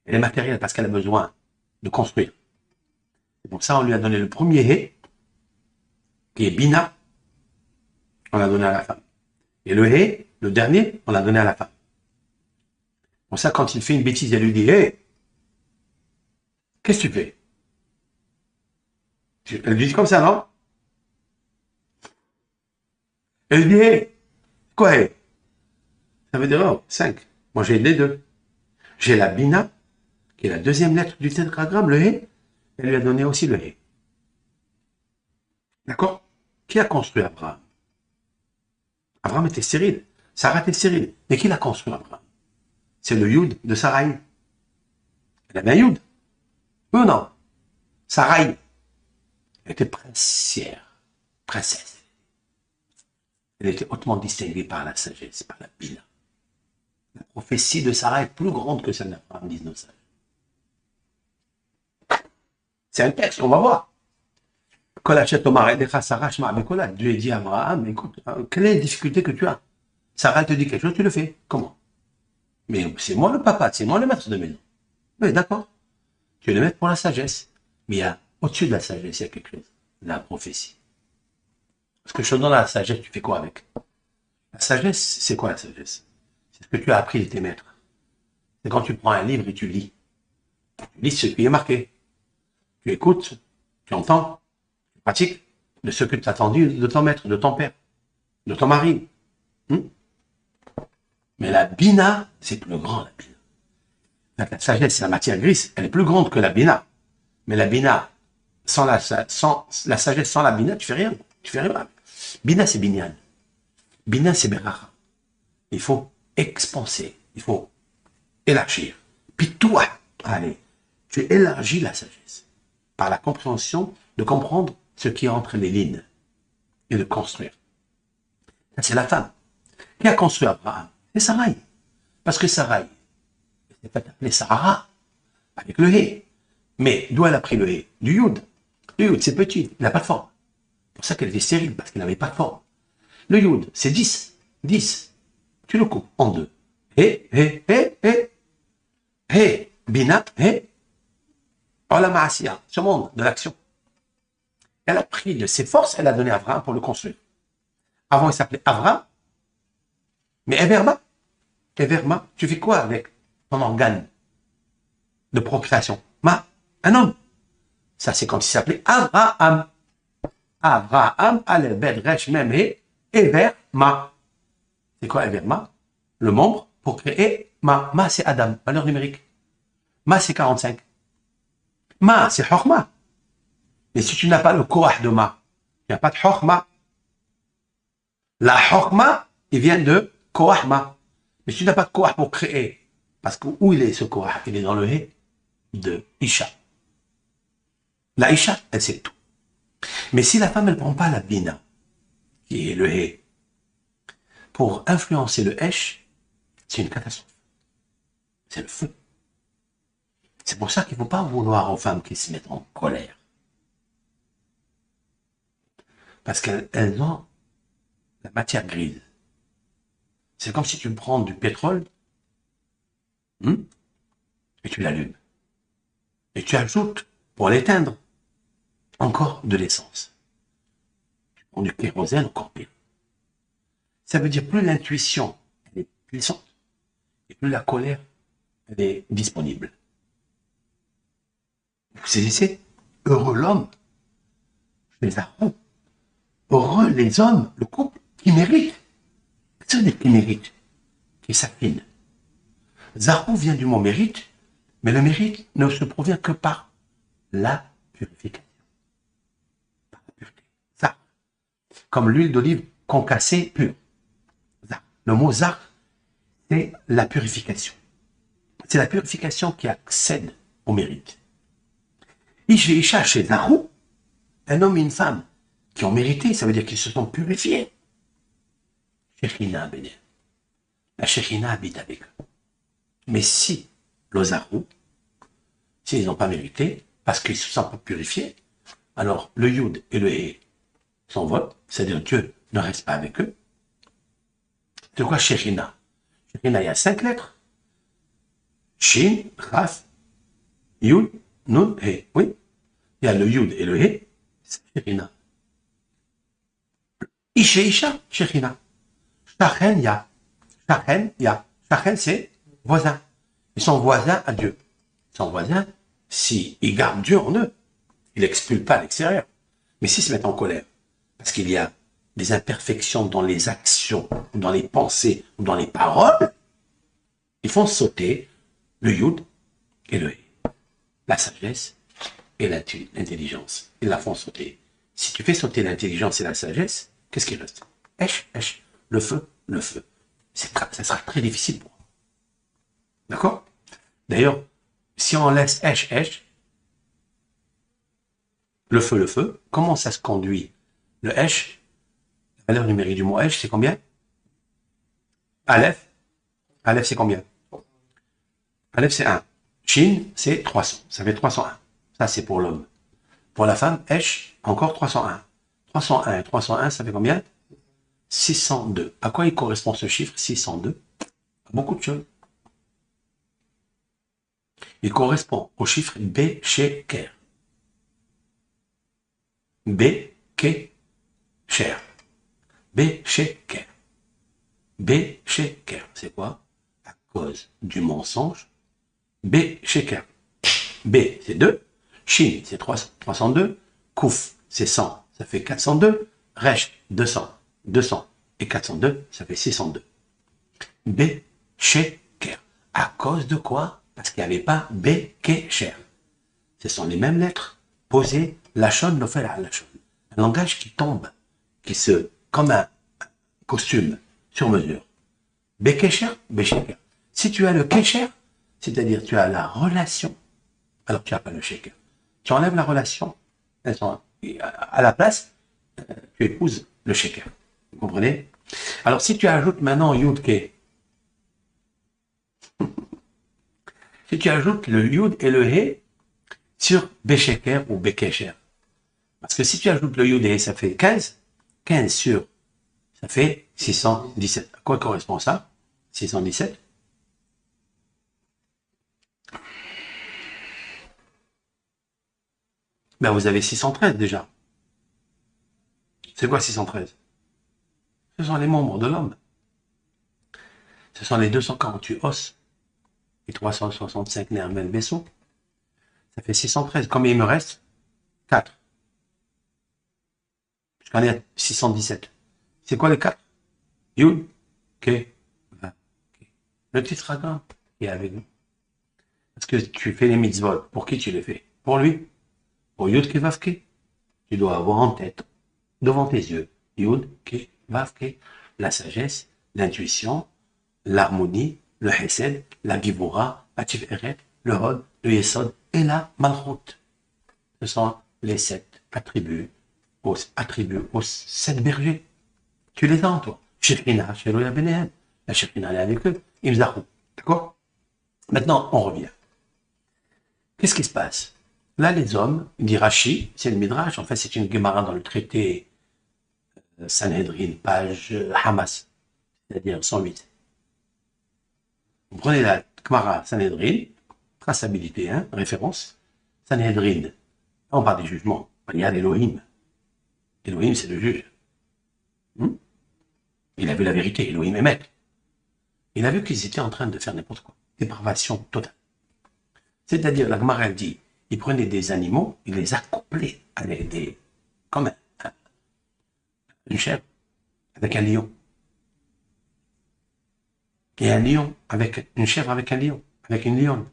Elle est matérielle parce qu'elle a besoin de construire. C'est pour ça on lui a donné le premier He, qui est Bina, on l'a donné à la femme. Et le He, le dernier, on l'a donné à la femme. Pour ça, quand il fait une bêtise, elle lui dit, hé, qu'est-ce que tu fais? Elle lui dit comme ça, non? Elle lui dit, hé, quoi, hé? Ça veut dire, oh, 5. Moi, j'ai les deux. J'ai la Bina, qui est la deuxième lettre du tétragramme, le He. Elle lui a donné aussi le He. D'accord? Qui a construit Abraham? Abraham était stérile. Sarah était stérile. Mais qui l'a construit, Abraham? C'est le Yud de Sarai. Elle avait un Yud. Oui ou non? Sarai. Elle était princière. Princesse. Elle était hautement distinguée par la sagesse, par la Bina. La prophétie de Sarah est plus grande que celle d'Abraham, disent nos sages. C'est un texte, on va voir. Dieu dit à Abraham, écoute, quelle est la difficulté que tu as? Sarah te dit quelque chose, tu le fais. Comment? Mais c'est moi le papa, c'est moi le maître de maison. Oui, d'accord. Tu es le maître pour la sagesse. Mais il y a, au-dessus de la sagesse, il y a quelque chose. La prophétie. Parce que je te donne la sagesse, tu fais quoi avec? La sagesse, c'est quoi la sagesse? C'est ce que tu as appris de tes maîtres. C'est quand tu prends un livre et tu lis. Tu lis ce qui est marqué. Tu écoutes, tu entends, tu pratiques de ce que tu as entendu de ton maître, de ton père, de ton mari. Mais la Bina, c'est plus grand, la Bina. La sagesse, c'est la matière grise, elle est plus grande que la Bina. Mais la Bina, sans la sagesse, sans la Bina, tu fais rien. Tu fais rien. Bina, c'est Binyan. Bina, c'est Berara. Il faut expanser, il faut élargir. Puis toi, allez, tu élargis la sagesse par la compréhension de comprendre ce qui est entre les lignes et de construire. Ça, c'est la femme. Qui a construit Abraham? C'est Sarai. Parce que Sarai, c'est fait appeler Sarah, avec le He. Mais d'où elle a pris le He? Du Yud. Le Yud, c'est petit, il n'a pas de forme. C'est pour ça qu'elle était stérile, parce qu'il n'avait pas de forme. Le Yud, c'est 10. 10. Tu le coupes en deux. He, Bina, He. Olam Asiya, ce monde de l'action. Elle a pris de ses forces, elle a donné à Abraham pour le construire. Avant, il s'appelait Abraham. Mais Everma, tu fais quoi avec ton organe de procréation? Un homme. Ça, c'est quand il s'appelait Abraham. Abraham, Alebed, Resh, Memhe, Everma. C'est quoi Everma? Le membre pour créer Ma. Ma, c'est Adam, valeur numérique. Ma, c'est 45. Ma, c'est Chorma. Mais si tu n'as pas le Koach de Ma, il n'y a pas de Chorma. La Chorma, il vient de Koachma. Mais si tu n'as pas de Koach pour créer, parce que où il est ce Koach? Il est dans le He de Isha. La Isha, elle sait tout. Mais si la femme, elle ne prend pas la Bina, qui est le He, pour influencer le Hesh, c'est une catastrophe. C'est le feu. C'est pour ça qu'il ne faut pas vouloir aux femmes qui se mettent en colère. Parce qu'elles ont la matière grise. C'est comme si tu prends du pétrole et tu l'allumes. Et tu ajoutes, pour l'éteindre, encore de l'essence. Tu prends du kérosène, encore pire. Ça veut dire plus l'intuition elle est puissante, et plus la colère elle est disponible. Vous saisissez? Heureux l'homme, les arômes. Heureux les hommes, le couple, qui mérite. C'est des qui méritent, qui s'affinent. Zarou vient du mot mérite, mais le mérite ne se provient que par la purification. Par la pureté. Ça, comme l'huile d'olive concassée pure. Zar. Le mot zar, c'est la purification. C'est la purification qui accède au mérite. Isha chez Zarou, un homme et une femme qui ont mérité, ça veut dire qu'ils se sont purifiés. Shekhinah béné. La Shekhinah habite avec eux. Mais si le Zarou, s'ils n'ont pas mérité, parce qu'ils ne se sont pas purifiés, alors le Yud et le He s'envolent, c'est-à-dire Dieu ne reste pas avec eux. C'est quoi Shekhinah? Shekhinah, il y a 5 lettres. Shin, Raf, Yud, Nun, He. Oui, il y a le Yud et le He, c'est Shekhinah. Isha, Shekhinah. Shachen, ya. Shachen, ya. Shachen, c'est voisin. Ils sont voisins à Dieu. Ils sont voisins s'ils gardent Dieu en eux. Ils n'expulent pas à l'extérieur. Mais s'ils se mettent en colère, parce qu'il y a des imperfections dans les actions, ou dans les pensées, ou dans les paroles, ils font sauter le Yud et le He. La sagesse et l'intelligence. Ils la font sauter. Si tu fais sauter l'intelligence et la sagesse, qu'est-ce qui reste? Esh, le feu, le feu. Ça sera très difficile pour moi. D'accord? D'ailleurs, si on laisse esh, le feu, comment ça se conduit? Le esh, la valeur numérique du mot esh, c'est combien? Aleph, c'est combien? Aleph, c'est 1. Shin, c'est 300. Ça fait 301. Ça, c'est pour l'homme. Pour la femme, esh, encore 301. 301 et 301, ça fait combien? 602. À quoi il correspond ce chiffre 602? À beaucoup de choses. Il correspond au chiffre Bécheker. Bécheker. Bécheker. Bécheker. C'est quoi? À cause du mensonge. Bécheker. B, c'est 2. Shin, c'est 302. Kouf, c'est 100. Ça fait 402. Resh, 200. 200 et 402, ça fait 602. Bécheker. À cause de quoi? Parce qu'il n'y avait pas Bécheker. Ce sont les mêmes lettres posées, lachon, nofel, lachon. Un langage qui tombe, comme un costume sur mesure. Bécheker, Bécheker. Si tu as le Kesher, c'est-à-dire tu as la relation, alors tu n'as pas le Sheker. Tu enlèves la relation, à la place, tu épouses le Sheker. Vous comprenez? Alors, si tu ajoutes maintenant Yud-Ke, si tu ajoutes le Yud et le He sur Bécheker ou Békecher, parce que si tu ajoutes le Yud et He, ça fait 15, 15 sur, ça fait 617. À quoi correspond ça? 617? Ben, vous avez 613 déjà. C'est quoi 613? Ce sont les membres de l'homme. Ce sont les 248 os et 365 nerfs même vaisseaux. Ça fait 613. Combien il me reste? 4. J'en ai 617. C'est quoi les 4? Yud, Ke, Va, Ke. Le tétragramme est avec nous. Parce que tu fais les mitzvot. Pour qui tu les fais? Pour lui. Pour Yud, Ke, Vav, Ke. Tu dois avoir en tête, devant tes yeux, Yud, Ke, Vav, Ke. La sagesse, l'intuition, l'harmonie, le Hesed, la Givora, la Tiferet, le Hod, le Yesod et la Malchut. Ce sont les 7 attributs aux 7 bergers. Tu les as en toi. Shekhinah, Sheloya Benehem. La Shekhinah est avec eux. Imzahou. D'accord? Maintenant, on revient. Qu'est-ce qui se passe? Là, les hommes, dit Rashi, c'est le Midrash, en fait, c'est une Gemara dans le traité Sanhedrin, page Hamas, c'est-à-dire 108. Vous prenez la Gemara Sanhedrin, traçabilité, hein, référence, Sanhedrin, on parle des jugements, il y a l'Elohim. Elohim, c'est le juge. Il a vu la vérité, Elohim est maître. Il a vu qu'ils étaient en train de faire n'importe quoi. Dépravation totale. C'est-à-dire, la Gemara dit, il prenait des animaux, il les accouplait avec des, comme une chèvre, avec un lion. Et un lion avec une chèvre avec un lion, avec une lionne.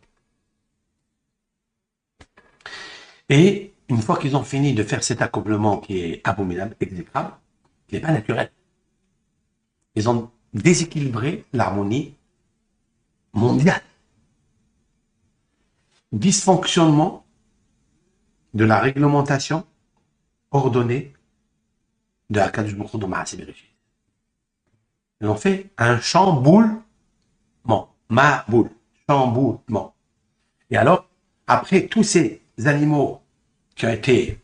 Et une fois qu'ils ont fini de faire cet accouplement qui est abominable, exécrable, qui n'est pas naturel, ils ont déséquilibré l'harmonie mondiale. Dysfonctionnement de la réglementation ordonnée de Akadosh Baruch Hu dans Maaseh Bereshit. Ils ont fait un chamboulement. Maboul. Chamboulement. Et alors, après tous ces animaux qui ont été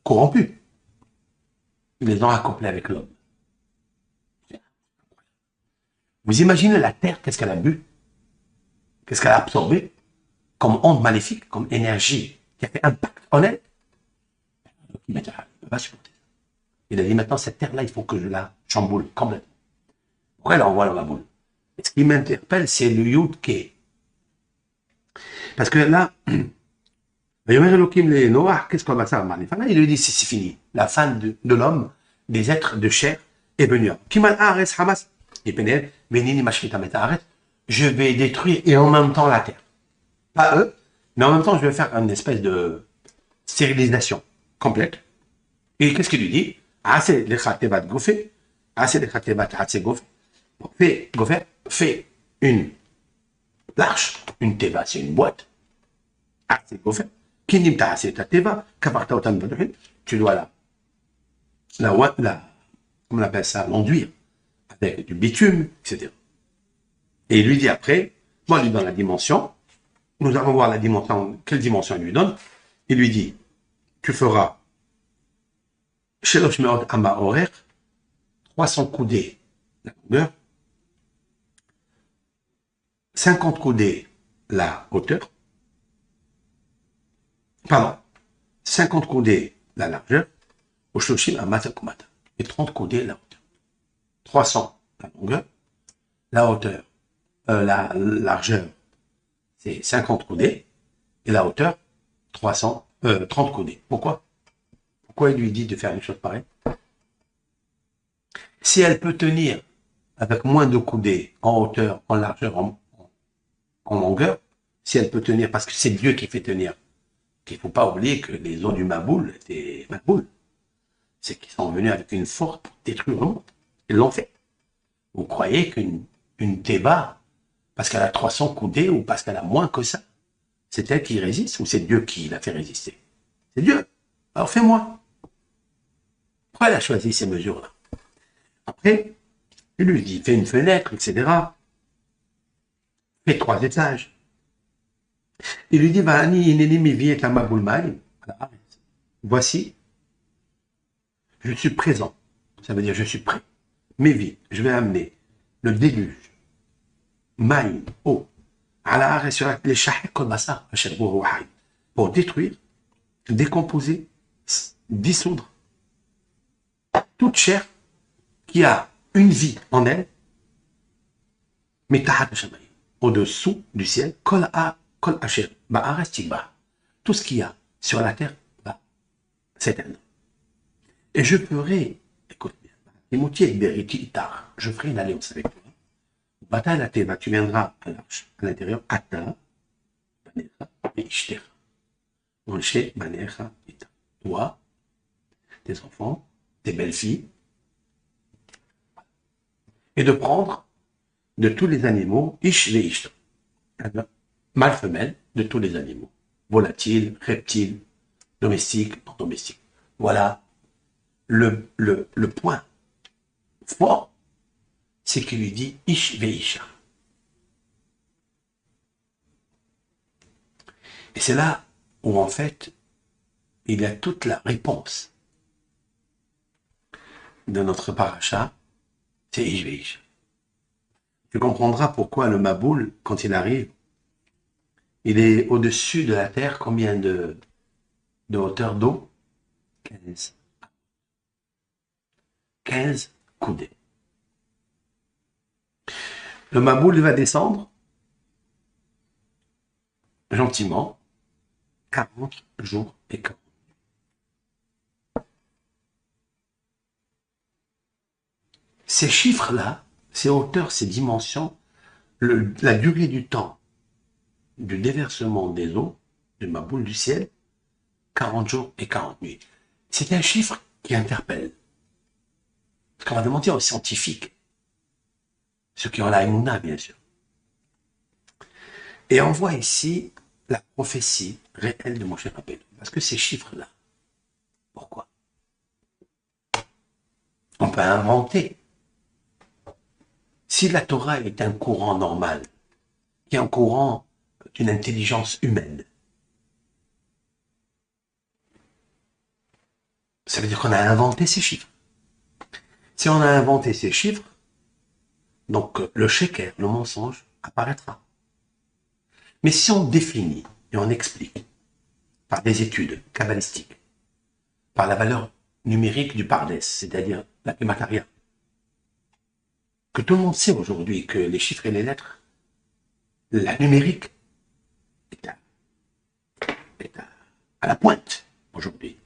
corrompus, ils les ont accouplés avec l'homme. Vous imaginez la terre, qu'est-ce qu'elle a bu? Qu'est-ce qu'elle a absorbé comme onde maléfique, comme énergie qui a fait impact en elle? Il ne peut pas supporter ça. Il a dit maintenant, cette terre-là, il faut que je la chamboule complètement. Pourquoi elle envoie dans la boule? Et ce qui m'interpelle, c'est le Yud-Ke. Parce que là, qu'est-ce qu'on va faire? Il lui dit, c'est fini. La fin de l'homme, des êtres de chair est venue. Je vais détruire et en même temps la terre. Pas eux, mais en même temps, je vais faire une espèce de stérilisation complète. Et qu'est-ce qu'il lui dit? Fais une l'arche, une teva, c'est une boîte. Tu dois comment on appelle ça, l'enduire avec du bitume, etc. Et il lui dit après, moi, il lui donne la dimension. Nous allons voir la dimension, quelle dimension il lui donne. Il lui dit, tu feras Shelosh Meod Ama Orer, 300 coudées la longueur, 50 coudées la hauteur, pardon, 50 coudées la largeur, au Shoshim Amata Kumata, et 30 coudées la hauteur. 300 la longueur, la hauteur, la largeur, c'est 50 coudées, et la hauteur, 30 coudées. Pourquoi? Pourquoi il lui dit de faire une chose pareille? Si elle peut tenir avec moins de coudées en hauteur, en largeur, en longueur, si elle peut tenir, parce que c'est Dieu qui fait tenir, qu'il ne faut pas oublier que les eaux du Maboul étaient Maboul. C'est qu'ils sont venus avec une force pour détruire le monde. Ils l'ont fait. Vous croyez qu'une Théba, parce qu'elle a 300 coudées ou parce qu'elle a moins que ça, c'est elle qui résiste ou c'est Dieu qui l'a fait résister? C'est Dieu. Alors fais-moi. Pourquoi elle a choisi ces mesures-là? Après, il lui dit, fais une fenêtre, etc. Fais 3 étages. Il lui dit, voici, je suis présent. Ça veut dire, je suis prêt. Mes vies, je vais amener le déluge, maïm, eau, pour détruire, décomposer, dissoudre toute chair qui a une vie en elle, mais au-dessous du ciel, tout ce qu'il y a sur la terre va s'éteindre. Et je ferai, écoute bien, je ferai une alliance avec toi. Bataille la teva, tu viendras à l'arche, à l'intérieur, Ata, Banecha, et Ishtera. Moshe, Banecha, Ita. Toi, tes enfants, tes belles-filles, et de prendre de tous les animaux, Ish ve Ishta, mâle femelle de tous les animaux, volatiles, reptiles, domestiques, non domestiques. Voilà le point fort, c'est qu'il lui dit Ish ve Isha. Et c'est là où en fait, il y a toute la réponse de notre paracha, c'est Ish. Tu comprendras pourquoi le Maboul, quand il arrive, il est au-dessus de la terre, combien de hauteur d'eau? 15. 15 coudées. Le Maboul va descendre gentiment 40 jours et 40. Ces chiffres-là, ces hauteurs, ces dimensions, la durée du temps du déversement des eaux, du Maboul du ciel, 40 jours et 40 nuits. C'est un chiffre qui interpelle. Parce qu'on va demander aux scientifiques, ceux qui ont la Emouna, bien sûr. Et on voit ici la prophétie réelle de Moshe Rabbeinu. Parce que ces chiffres-là, pourquoi? On peut inventer. Si la Torah est un courant normal, qui est un courant d'une intelligence humaine, ça veut dire qu'on a inventé ces chiffres. Si on a inventé ces chiffres, donc le sheker, le mensonge, apparaîtra. Mais si on définit et on explique par des études kabbalistiques, par la valeur numérique du pardes, c'est-à-dire la Gemataria, que tout le monde sait aujourd'hui que les chiffres et les lettres, la numérique est à la pointe aujourd'hui.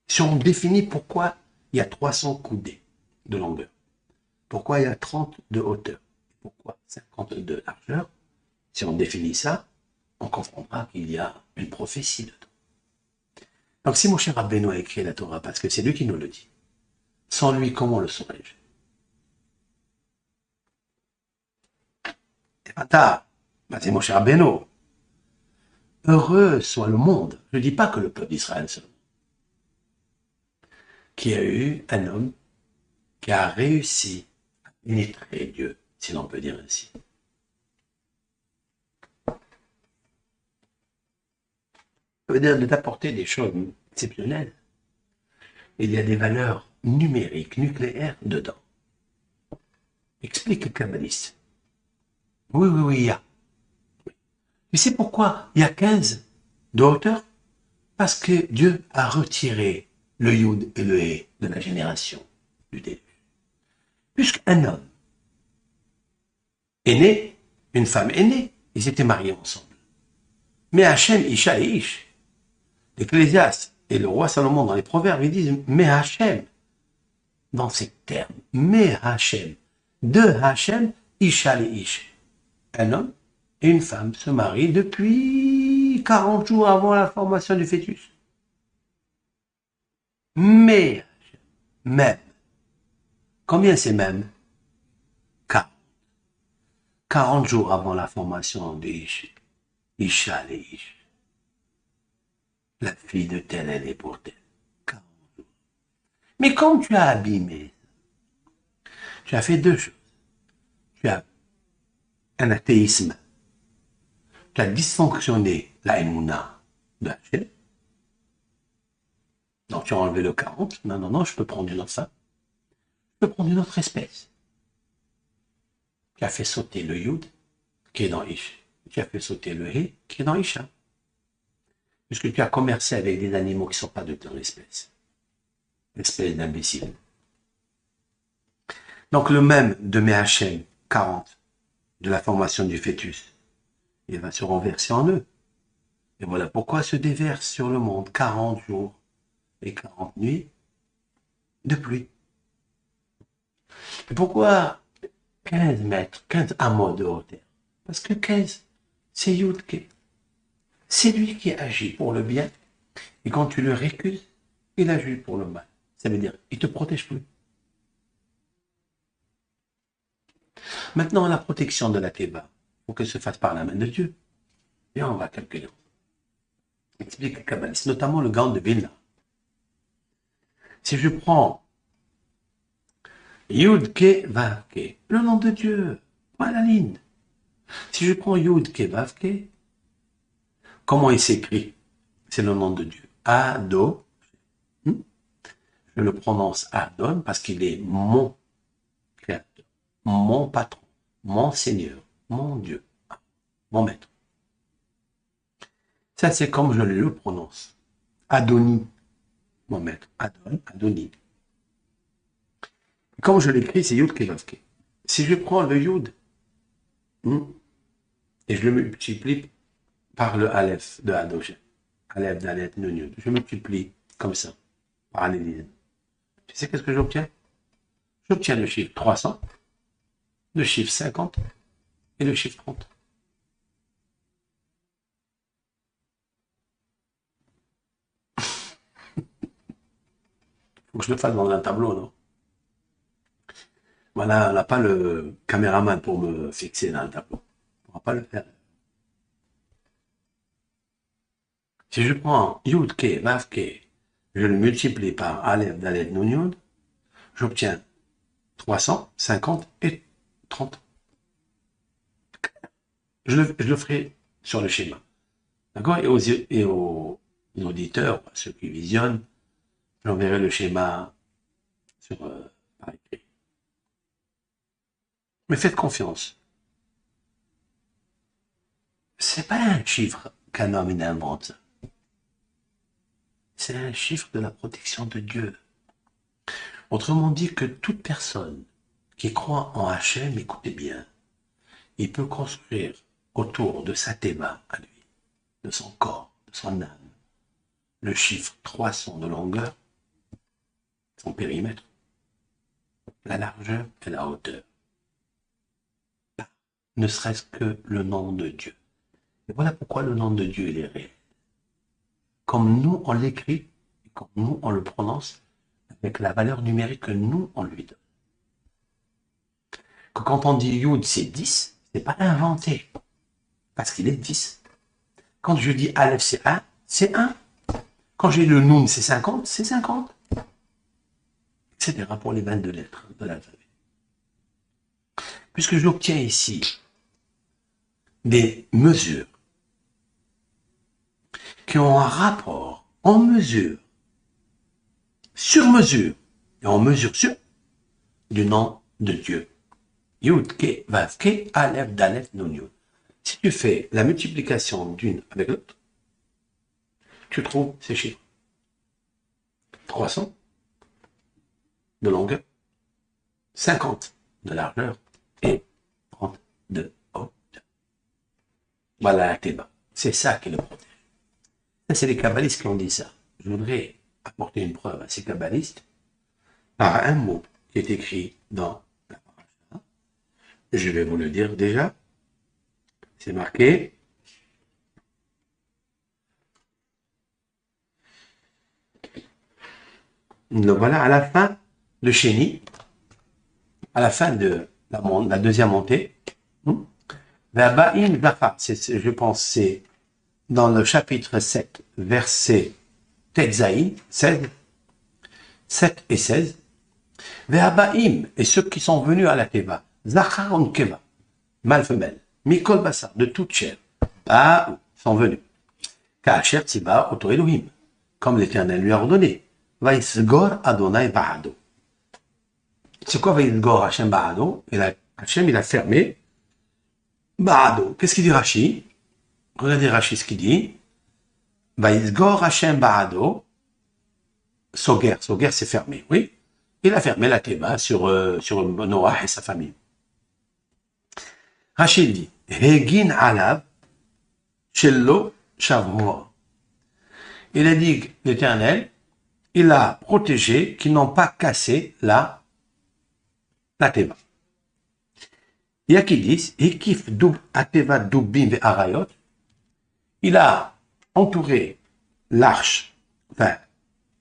Si on définit pourquoi il y a 300 coudées de longueur, pourquoi il y a 30 de hauteur, pourquoi 50 de largeur, si on définit ça, on comprendra qu'il y a une prophétie dedans. Donc si Moshe Rabbeinu a écrit la Torah, parce que c'est lui qui nous le dit, sans lui, comment le saurais-je? Et pas c'est Moshe Rabbeinu. Heureux soit le monde, je ne dis pas que le peuple d'Israël seulement, qui a eu un homme qui a réussi à pénétrer Dieu, si l'on peut dire ainsi. Ça veut dire d'apporter des choses exceptionnelles. Il y a des valeurs numériques, nucléaires dedans. Explique le kabbaliste. Oui, il y a. Mais c'est pourquoi il y a 15 de hauteur? Parce que Dieu a retiré le Yud et le He de la génération du déluge. Puisqu'un homme est né, une femme est née, ils étaient mariés ensemble. Mais Hachem, Isha et Ish, l'Ecclésiaste et le roi Salomon dans les Proverbes, ils disent mais Hachem, dans ces termes, mais Hachem, de Hachem, Isha et Ish. Un homme et une femme se marient depuis 40 jours avant la formation du fœtus. Mais, même. Combien c'est même? 40. 40 jours avant la formation d'Ish. Isha et Ish. La fille de tel, elle est pour tel. 40 jours. Mais comme tu as abîmé, tu as fait deux choses. Tu as un athéisme. Tu as dysfonctionné la Emouna de Hachem. Donc tu as enlevé le 40. Non, je peux prendre une autre femme. Je peux prendre une autre espèce. Tu as fait sauter le Yud, qui est dans Ish. Tu as fait sauter le He, qui est dans Isha. Puisque tu as commercé avec des animaux qui ne sont pas de ton espèce. Espèce d'imbécile. Donc le même de Hachem, 40, de la formation du fœtus, il va se renverser en eux. Et voilà pourquoi se déverse sur le monde 40 jours et 40 nuits de pluie. Et pourquoi 15 mètres, 15 amots de hauteur? Parce que 15, c'est Yudke. C'est lui qui agit pour le bien. Et quand tu le récuses, il agit pour le mal. Ça veut dire, il ne te protège plus. Maintenant, la protection de la Théba, pour qu'elle se fasse par la main de Dieu. Et on va calculer. Explique le kabbaliste, notamment le Gaon de Vilna. Si je prends Yud Ke Vav Ke, le nom de Dieu, pas la ligne. Si je prends Yud Ke Vav Ke, comment il s'écrit? C'est le nom de Dieu. Ado. Je je le prononce Adon parce qu'il est mon créateur, mon patron, mon Seigneur, mon Dieu, mon maître. Ça, c'est comme je le prononce. Adoni, mon maître. Adon, Adoni. Comme je l'écris, c'est Yud Kevavke. Si je prends le Yud et je le multiplie par le Aleph de Adosh, Aleph, Dalet, Nun, Yud, je multiplie comme ça, parallélisme. Tu sais qu'est-ce que j'obtiens? J'obtiens le chiffre 300, le chiffre 50 et le chiffre 30. Faut que je le fasse dans un tableau, non? Voilà, on n'a pas le caméraman pour me fixer dans le tableau. On ne va pas le faire. Si je prends Yud, Ke, Vav, Ke, je le multiplie par Aleph, Dalet, Nun, Yud, j'obtiens 300, 50 et 30. Je le ferai sur le schéma. D'accord? Et aux auditeurs, ceux qui visionnent, j'enverrai le schéma par écrit. Mais faites confiance. C'est pas un chiffre qu'un homme invente. C'est un chiffre de la protection de Dieu. Autrement dit que toute personne qui croit en Hachem, écoutez bien, il peut construire autour de sa théma à lui, de son corps, de son âme, le chiffre 300 de longueur, son périmètre, la largeur et la hauteur. Ne serait-ce que le nom de Dieu. Et voilà pourquoi le nom de Dieu il est réel. Comme nous on l'écrit, et comme nous on le prononce, avec la valeur numérique que nous on lui donne. Que quand on dit Yud c'est 10, c'est pas inventé, parce qu'il est 10. Quand je dis Aleph c'est 1, c'est 1. Quand j'ai le Nun c'est 50, c'est 50. Etc. pour les 22 lettres de l'alphabet. Puisque j'obtiens ici des mesures qui ont un rapport en mesure, sur mesure, et en mesure sur du nom de Dieu. Yud, Ke, Vav, Ke, Aleph, Dalet, Nun, Yud. Si tu fais la multiplication d'une avec l'autre, tu trouves ces chiffres. 300 de longueur, 50 de largeur et 30 de hauteur. Voilà la théma. C'est ça qui le protège. Ça, c'est les kabbalistes qui ont dit ça. Je voudrais apporter une preuve à ces kabbalistes par un mot qui est écrit dans la paracha. Je vais vous le dire déjà. C'est marqué. Donc voilà, à la fin de Chéni, à la fin de la deuxième montée, je pense c'est dans le chapitre 7, verset Tetzaïn, 16, 7 et 16, Ve'abaim, et ceux qui sont venus à la Teva, Zachar on Keva, mâle femelle, Mikol Bassar, de toute chair, sont venus. Ka'asher Tziba Oto Elohim, comme l'Éternel lui a ordonné. Vaïsgor Adonai Ba'ado. C'est quoi Vaïsgor Hachem Ba'ado? Hachem, il a fermé Ba'ado. Qu'est-ce qu'il dit Rashi? Regardez Rashi ce qu'il dit. Vaïsgor Hachem Ba'ado. Soger c'est fermé, oui. Il a fermé la Théba sur Noah et sa famille. Rashi dit Hegin Alav Shello Shavroa. Il a dit l'Éternel, il a protégé qui n'ont pas cassé la Théba. Il y a qui disent Hekif Dub Ateva Dubim ve Arayot. Il a entouré l'arche, enfin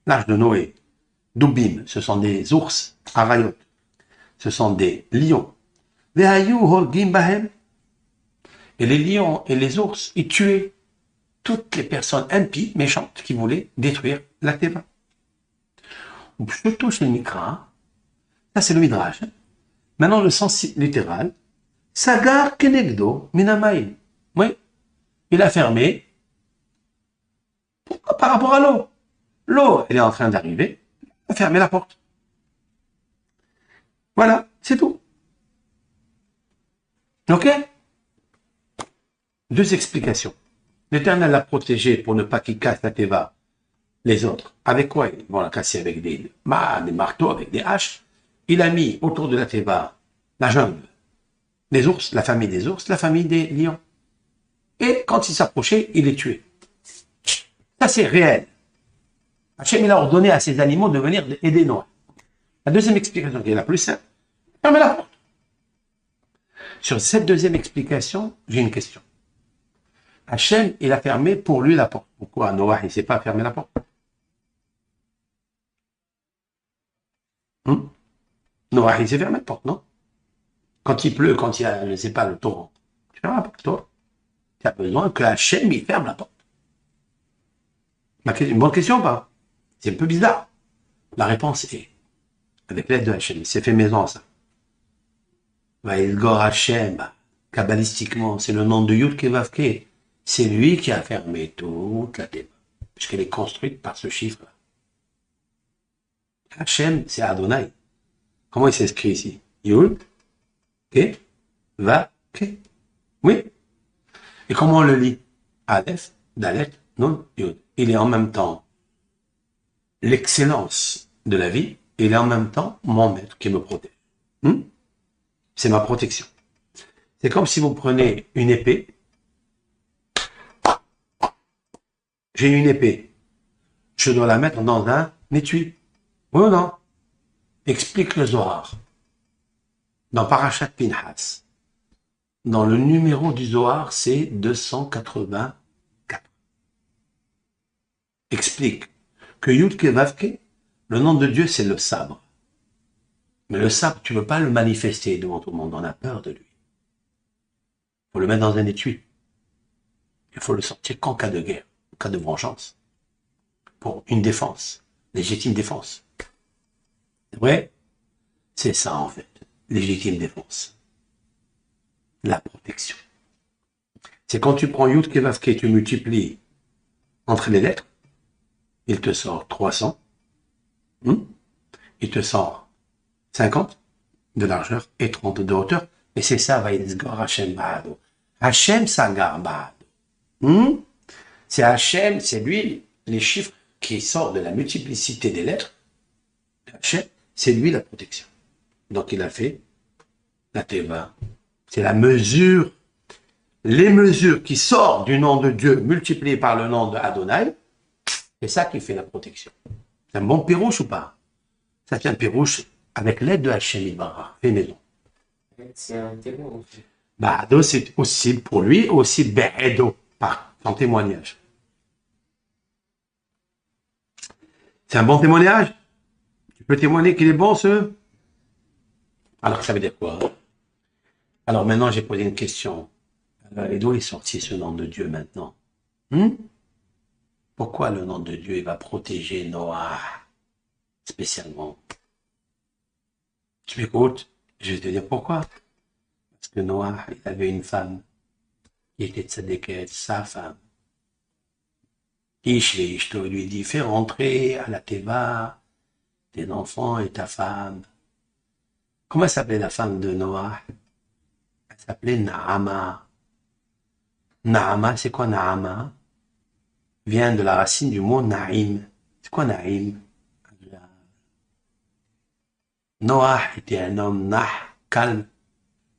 l'arche de Noé. Dubim, ce sont des ours. Arayot, ce sont des lions. Vehayu Holgim Bahem. Et les lions et les ours, ils tuaient toutes les personnes impies, méchantes, qui voulaient détruire la Théba. Surtout chez le Mikra, ça c'est le Midrash. Maintenant le sens littéral, Sagar Kenegdo Minamaïn. Oui, il a fermé. Pourquoi? Par rapport à l'eau. L'eau, elle est en train d'arriver. va fermer la porte. Voilà, c'est tout. Ok? Deux explications. L'Éternel l'a protégé pour ne pas qu'il casse la teva, les autres. Avec quoi? Ils vont la casser avec des marteaux, avec des haches. Il a mis autour de la teva la jungle, les ours, la famille des ours, la famille des lions. Et quand il s'approchait, il les tuait. Ça, c'est réel. Hachem, il a ordonné à ces animaux de venir aider Noah. La deuxième explication, qui est la plus simple, fermez la porte. Sur cette deuxième explication, j'ai une question. Hachem, il a fermé pour lui la porte. Pourquoi Noah, il ne sait pas fermer la porte? Noah, il sait fermer la porte, non? Quand il pleut, quand il y a, je ne sais pas, le torrent, tu fermes la porte, toi. Tu as besoin que Hachem, il ferme la porte. Une bonne question ou pas? C'est un peu bizarre. La réponse est, avec l'aide de Hachem, il s'est fait maison, ça. Vaïlgor Hachem, kabbalistiquement, c'est le nom de Yud Kevavke. C'est lui qui a fermé toute la théma, puisqu'elle est construite par ce chiffre-là. Hachem, c'est Adonai. Comment il s'inscrit ici? Yud, Ke, Va, Ke. Oui. Et comment on le lit? Aleph, Dalet, Nun, Yud. Il est en même temps l'excellence de la vie, et il est en même temps mon maître qui me protège. C'est ma protection. C'est comme si vous prenez une épée. J'ai une épée. Je dois la mettre dans un étui. Oui ou non? Explique le Zohar. Dans Parashat Pinhas. Dans le numéro du Zohar, c'est 284. Explique que Yud Kevavke, le nom de Dieu, c'est le sabre. Mais le sabre, tu ne peux pas le manifester devant tout le monde. On a peur de lui. Il faut le mettre dans un étui. Il faut le sortir qu'en cas de guerre, en cas de vengeance. Pour une défense, légitime défense. C'est vrai? C'est ça en fait, légitime défense. La protection. C'est quand tu prends Yud Kevavke, tu multiplies entre les lettres, il te sort 300, il te sort 50 de largeur et 30 de hauteur, et c'est ça, Vaïzgor Hachem Ba'ado. Hachem Sagar Ba'ado. C'est Hachem, c'est lui, les chiffres qui sortent de la multiplicité des lettres. Hachem, c'est lui la protection. Donc il a fait la Teva. C'est la mesure, les mesures qui sortent du nom de Dieu multipliées par le nom de Adonai. C'est ça qui fait la protection. C'est un bon pirouche ou pas? Ça c'est un pirouche avec l'aide de Hachem Ibara. Fais maison. C'est un témoin aussi. Ba'ado, c'est aussi pour lui, aussi Be'edo, par son témoignage. C'est un bon témoignage? Tu peux témoigner qu'il est bon, ce? Alors, ça veut dire quoi? Alors, maintenant, j'ai posé une question. Alors, et d'où est sorti ce nom de Dieu maintenant? Pourquoi le nom de Dieu il va protéger Noah spécialement? Tu m'écoutes? Je vais te dire pourquoi. Parce que Noah, il avait une femme qui était tzadéket, sa femme. Ishto lui dit, fais rentrer à la Teva tes enfants et ta femme. Comment s'appelait la femme de Noah? Elle s'appelait Naama. Naama, c'est quoi Naama? Vient de la racine du mot Naïm. C'est quoi Naïm? Noah était un homme calme,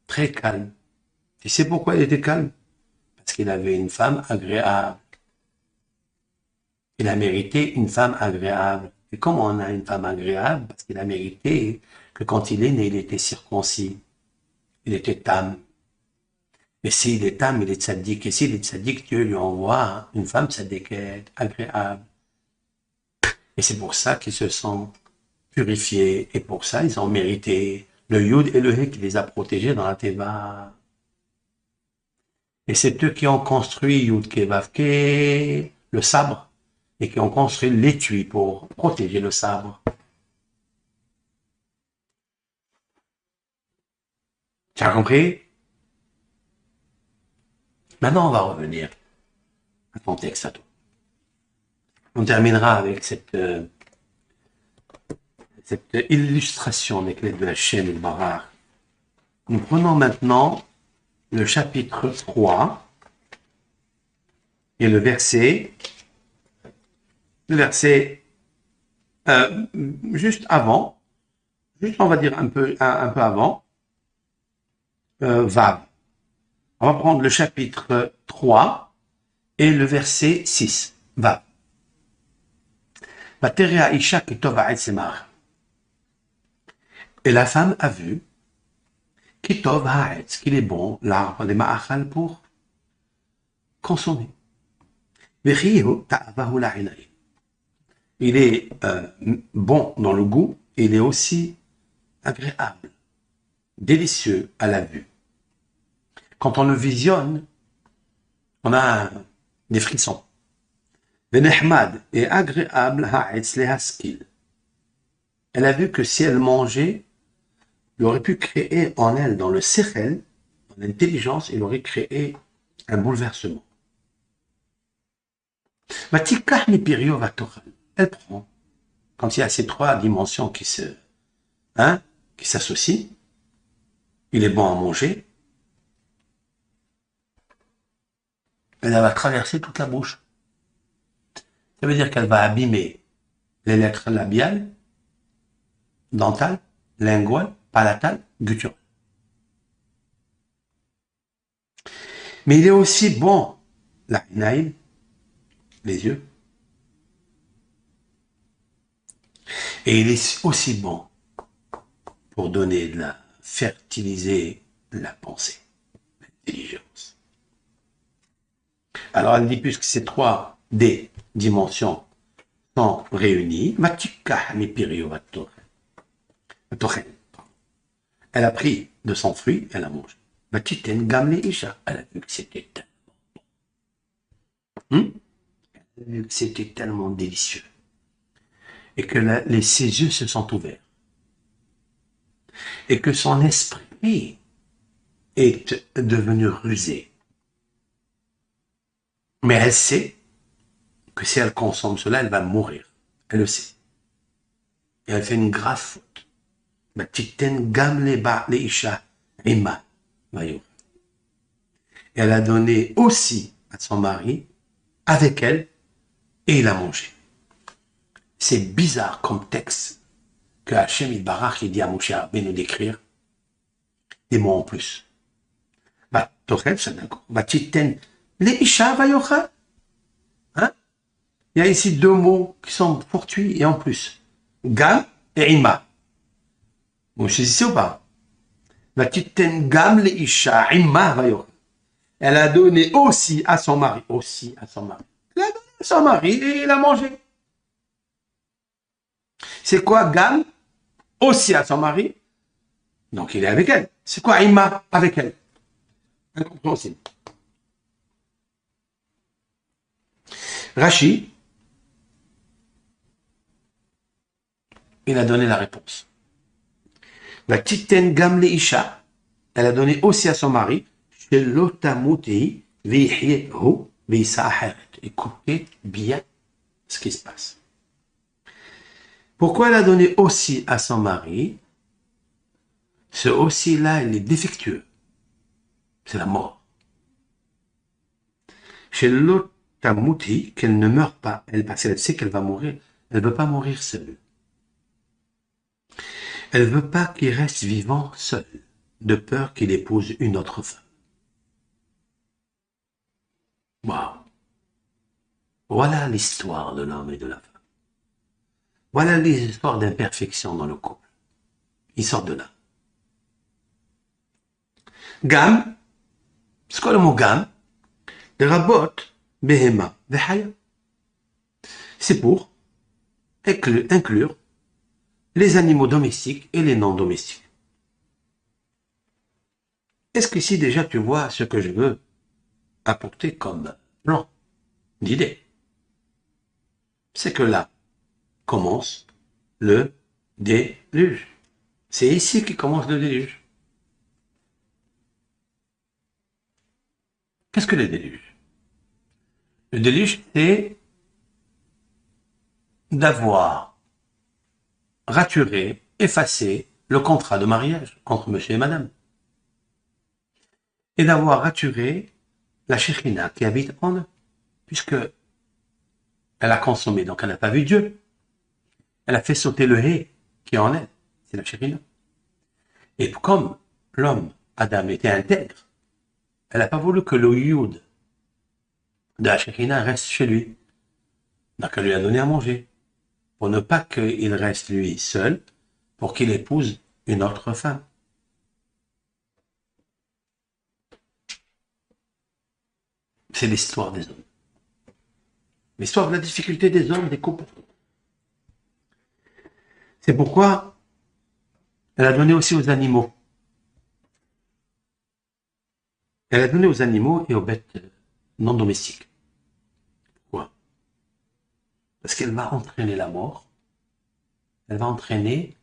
très calme. Tu sais pourquoi il était calme? Parce qu'il avait une femme agréable. Il a mérité une femme agréable. Et comment on a une femme agréable? Parce qu'il a mérité que quand il est né, il était circoncis. Il était tam. Et s'il est tam, il est tzaddik. Et s'il est tzaddik, Dieu lui envoie une femme tzaddiket, agréable. Et c'est pour ça qu'ils se sont purifiés. Et pour ça, ils ont mérité le Yud et le He qui les a protégés dans la Teva. Et c'est eux qui ont construit Yud Kevavke, le sabre, et qui ont construit l'étui pour protéger le sabre. Tu as compris? Maintenant, on va revenir à ton texte à toi. On terminera avec cette cette illustration avec l'aide de la chaîne Barar. Nous prenons maintenant le chapitre 3 et le verset juste avant, juste on va dire un peu avant, Vav. On va prendre le chapitre 3 et le verset 6, Vav. Et la femme a vu qu'il est bon l'arbre des ma'achal pour consommer. Il est bon dans le goût, il est aussi agréable, délicieux à la vue. Quand on le visionne, on a des frissons. Benehmad est agréable ha'etz lehaskil. Elle a vu que si elle mangeait, il aurait pu créer en elle, dans le sechel, dans l'intelligence, il aurait créé un bouleversement. Elle prend, quand il y a ces trois dimensions qui s'associent, il est bon à manger, elle va traverser toute la bouche. Ça veut dire qu'elle va abîmer les lettres labiales, dentales, linguales, palatales, gutturales. Mais il est aussi bon, la inaïm, les yeux, et il est aussi bon pour donner de la fertiliser la pensée, l'intelligence. Alors elle dit, puisque ces trois D dimensions sont réunies, elle a pris de son fruit, elle a mangé. Elle a vu que c'était tellement délicieux. Et que ses yeux se sont ouverts. Et que son esprit est devenu rusé. Mais elle sait que si elle consomme cela, elle va mourir. Elle le sait. Et elle fait une grave faute. Et elle a donné aussi à son mari, avec elle, et il a mangé. C'est bizarre comme texte que Hachem Yitbarach dit à Moshe Rabbeinu d'écrire des mots en plus. Tochel, c'est d'accord. Leisha vayochal. Hein? Il y a ici deux mots qui sont fortuits et en plus. Gam et Ima. Vous saisissez ou pas? Gam leisha Ima vayochal. Elle a donné aussi à son mari. Aussi à son mari. Elle a donné à son mari et il a mangé. C'est quoi Gam? Aussi à son mari. Donc il est avec elle. C'est quoi Ima? Avec elle. Incompréhensible. Rachi, il a donné la réponse. La titen gam leisha, elle a donné aussi à son mari. Écoutez bien ce qui se passe. Pourquoi elle a donné aussi à son mari? Ce aussi-là, il est défectueux. C'est la mort. Chez l'autre Tamouti, qu'elle ne meurt pas, elle, parce qu'elle sait qu'elle va mourir, elle ne veut pas mourir seule. Elle ne veut pas qu'il reste vivant seul, de peur qu'il épouse une autre femme. Waouh! Voilà l'histoire de l'homme et de la femme. Voilà l'histoire d'imperfection dans le couple. Ils sortent de là. Gam, c'est quoi le mot gam? Le rabot, behema, vehaya. C'est pour inclure les animaux domestiques et les non domestiques. Est-ce qu'ici déjà tu vois ce que je veux apporter comme plan d'idée? C'est que là commence le déluge. C'est ici qui commence le déluge. Qu'est-ce que le déluge? Le déluge, c'est d'avoir raturer, effacer le contrat de mariage entre monsieur et madame. Et d'avoir raturé la Shekhina qui habite en eux, puisque elle a consommé, donc elle n'a pas vu Dieu. Elle a fait sauter le hé qui est en elle, c'est la Shekhina. Et comme l'homme, Adam, était intègre, elle n'a pas voulu que le Yud de la Shekhina reste chez lui. Donc elle lui a donné à manger, pour ne pas qu'il reste lui seul, pour qu'il épouse une autre femme. C'est l'histoire des hommes. L'histoire de la difficulté des hommes, des couples. C'est pourquoi elle a donné aussi aux animaux. Elle a donné aux animaux et aux bêtes non domestiques. Pourquoi? Parce qu'elle va entraîner la mort, elle va entraîner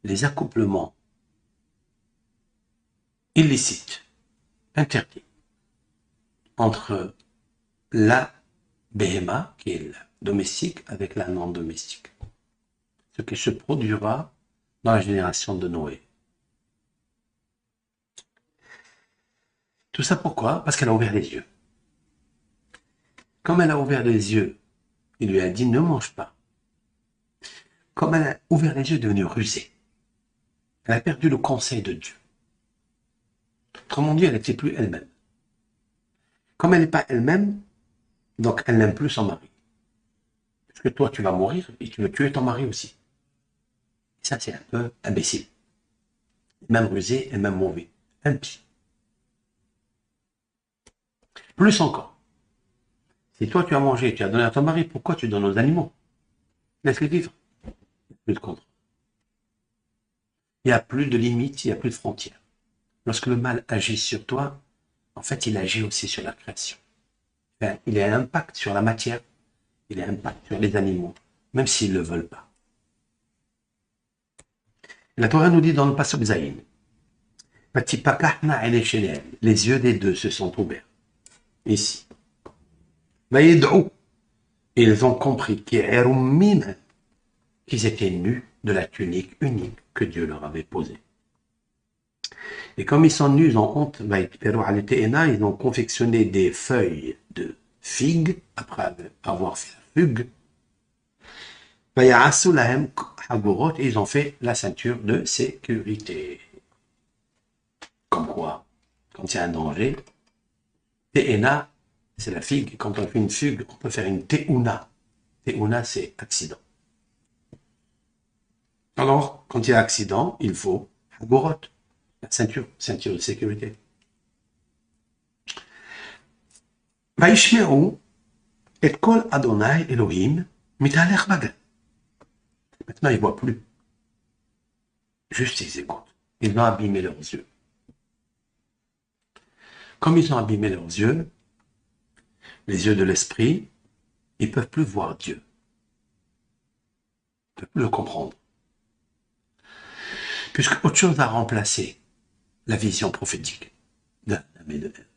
les accouplements illicites, interdits, entre la béhéma, qui est la domestique, avec la non domestique. Ce qui se produira dans la génération de Noé. Tout ça pourquoi? Parce qu'elle a ouvert les yeux. Comme elle a ouvert les yeux, il lui a dit ne mange pas. Comme elle a ouvert les yeux, elle est devenue rusée. Elle a perdu le conseil de Dieu. Autrement dit, elle n'était plus elle-même. Comme elle n'est pas elle-même, donc elle n'aime plus son mari. Parce que toi, tu vas mourir et tu veux tuer ton mari aussi. Ça, c'est un peu imbécile. Même rusé et même mauvais. Impie. Plus encore. Si toi, tu as mangé, tu as donné à ton mari, pourquoi tu donnes aux animaux? Laisse-les vivre. Il n'y a plus de contrôle. Il n'y a plus de limites, il n'y a plus de frontières. Lorsque le mal agit sur toi, en fait, il agit aussi sur la création. Enfin, il a un impact sur la matière, il a un impact sur les animaux, même s'ils ne le veulent pas. La Torah nous dit dans le passage Zayin, les yeux des deux se sont ouverts. Ici. Et ils ont compris qu'ils étaient nus de la tunique unique que Dieu leur avait posée. Et comme ils sont nus, ils ont honte, ils ont confectionné des feuilles de figues, après avoir fait la fugue. Et ils ont fait la ceinture de sécurité. Comme quoi, quand il y a un danger, Te'ena, c'est la figue. Quand on fait une fugue, on peut faire une Te'una. Te'una, c'est accident. Alors, quand il y a accident, il faut Hagorot, la ceinture de sécurité. Vaishme'u et kol Adonai Elohim mitalech bagan. Maintenant, ils ne voient plus. Juste, ils écoutent. Ils ont abîmé leurs yeux. Comme ils ont abîmé leurs yeux, les yeux de l'esprit, ils ne peuvent plus voir Dieu. Ils ne peuvent plus le comprendre. Puisque autre chose a remplacé la vision prophétique d'Adam et de Ève.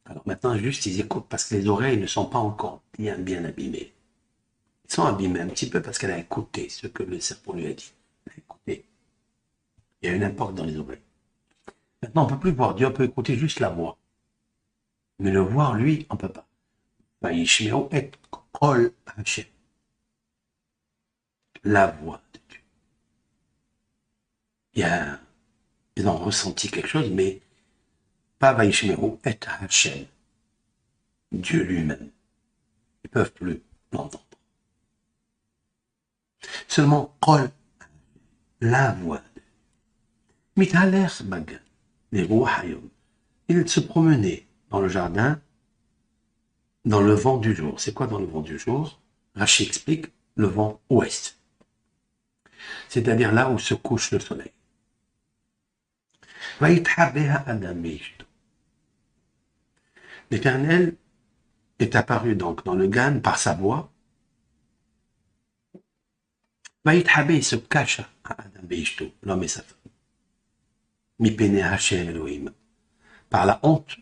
Alors maintenant, juste, ils écoutent parce que les oreilles ne sont pas encore bien abîmées. Ils sont abîmés un petit peu parce qu'elle a écouté ce que le serpent lui a dit. Elle a écouté. Il y a une importe dans les oreilles. Maintenant, on ne peut plus voir Dieu, on peut écouter juste la voix. Mais le voir, lui, on ne peut pas. La voix de Dieu. Ils ont ressenti quelque chose, mais pas Vaishmeru et Hashem. Dieu lui-même. Ils ne peuvent plus l'entendre. Seulement Kol, la voix de Dieu. Mitaler Bagan, les Rouhayom. Il se promenait dans le jardin, dans le vent du jour. C'est quoi dans le vent du jour? Rachi explique le vent ouest. C'est-à-dire là où se couche le soleil. L'Éternel est apparu donc dans le Gan par sa voix. Il se cache à Adam Beishto, l'homme et sa femme. Mipene Hashem Elohim. Par la honte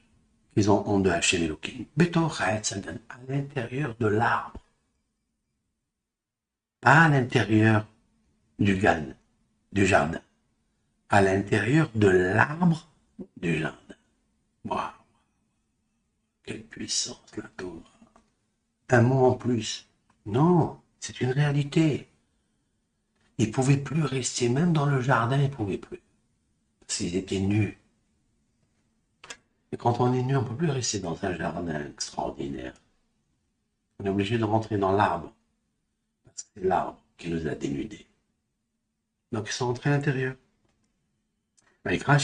qu'ils ont honte de Hashem Elohim. Betor Ha'etzadan, à l'intérieur de l'arbre. Pas à l'intérieur du gan, du jardin, à l'intérieur de l'arbre du jardin. Waouh, quelle puissance la Torah. Un mot en plus. Non, c'est une réalité. Ils ne pouvaient plus rester, même dans le jardin, ils ne pouvaient plus. Parce qu'ils étaient nus. Et quand on est nu, on ne peut plus rester dans un jardin extraordinaire. On est obligé de rentrer dans l'arbre. Parce que c'est l'arbre qui nous a dénudés. Donc ils sont entrés à l'intérieur. Maintenant,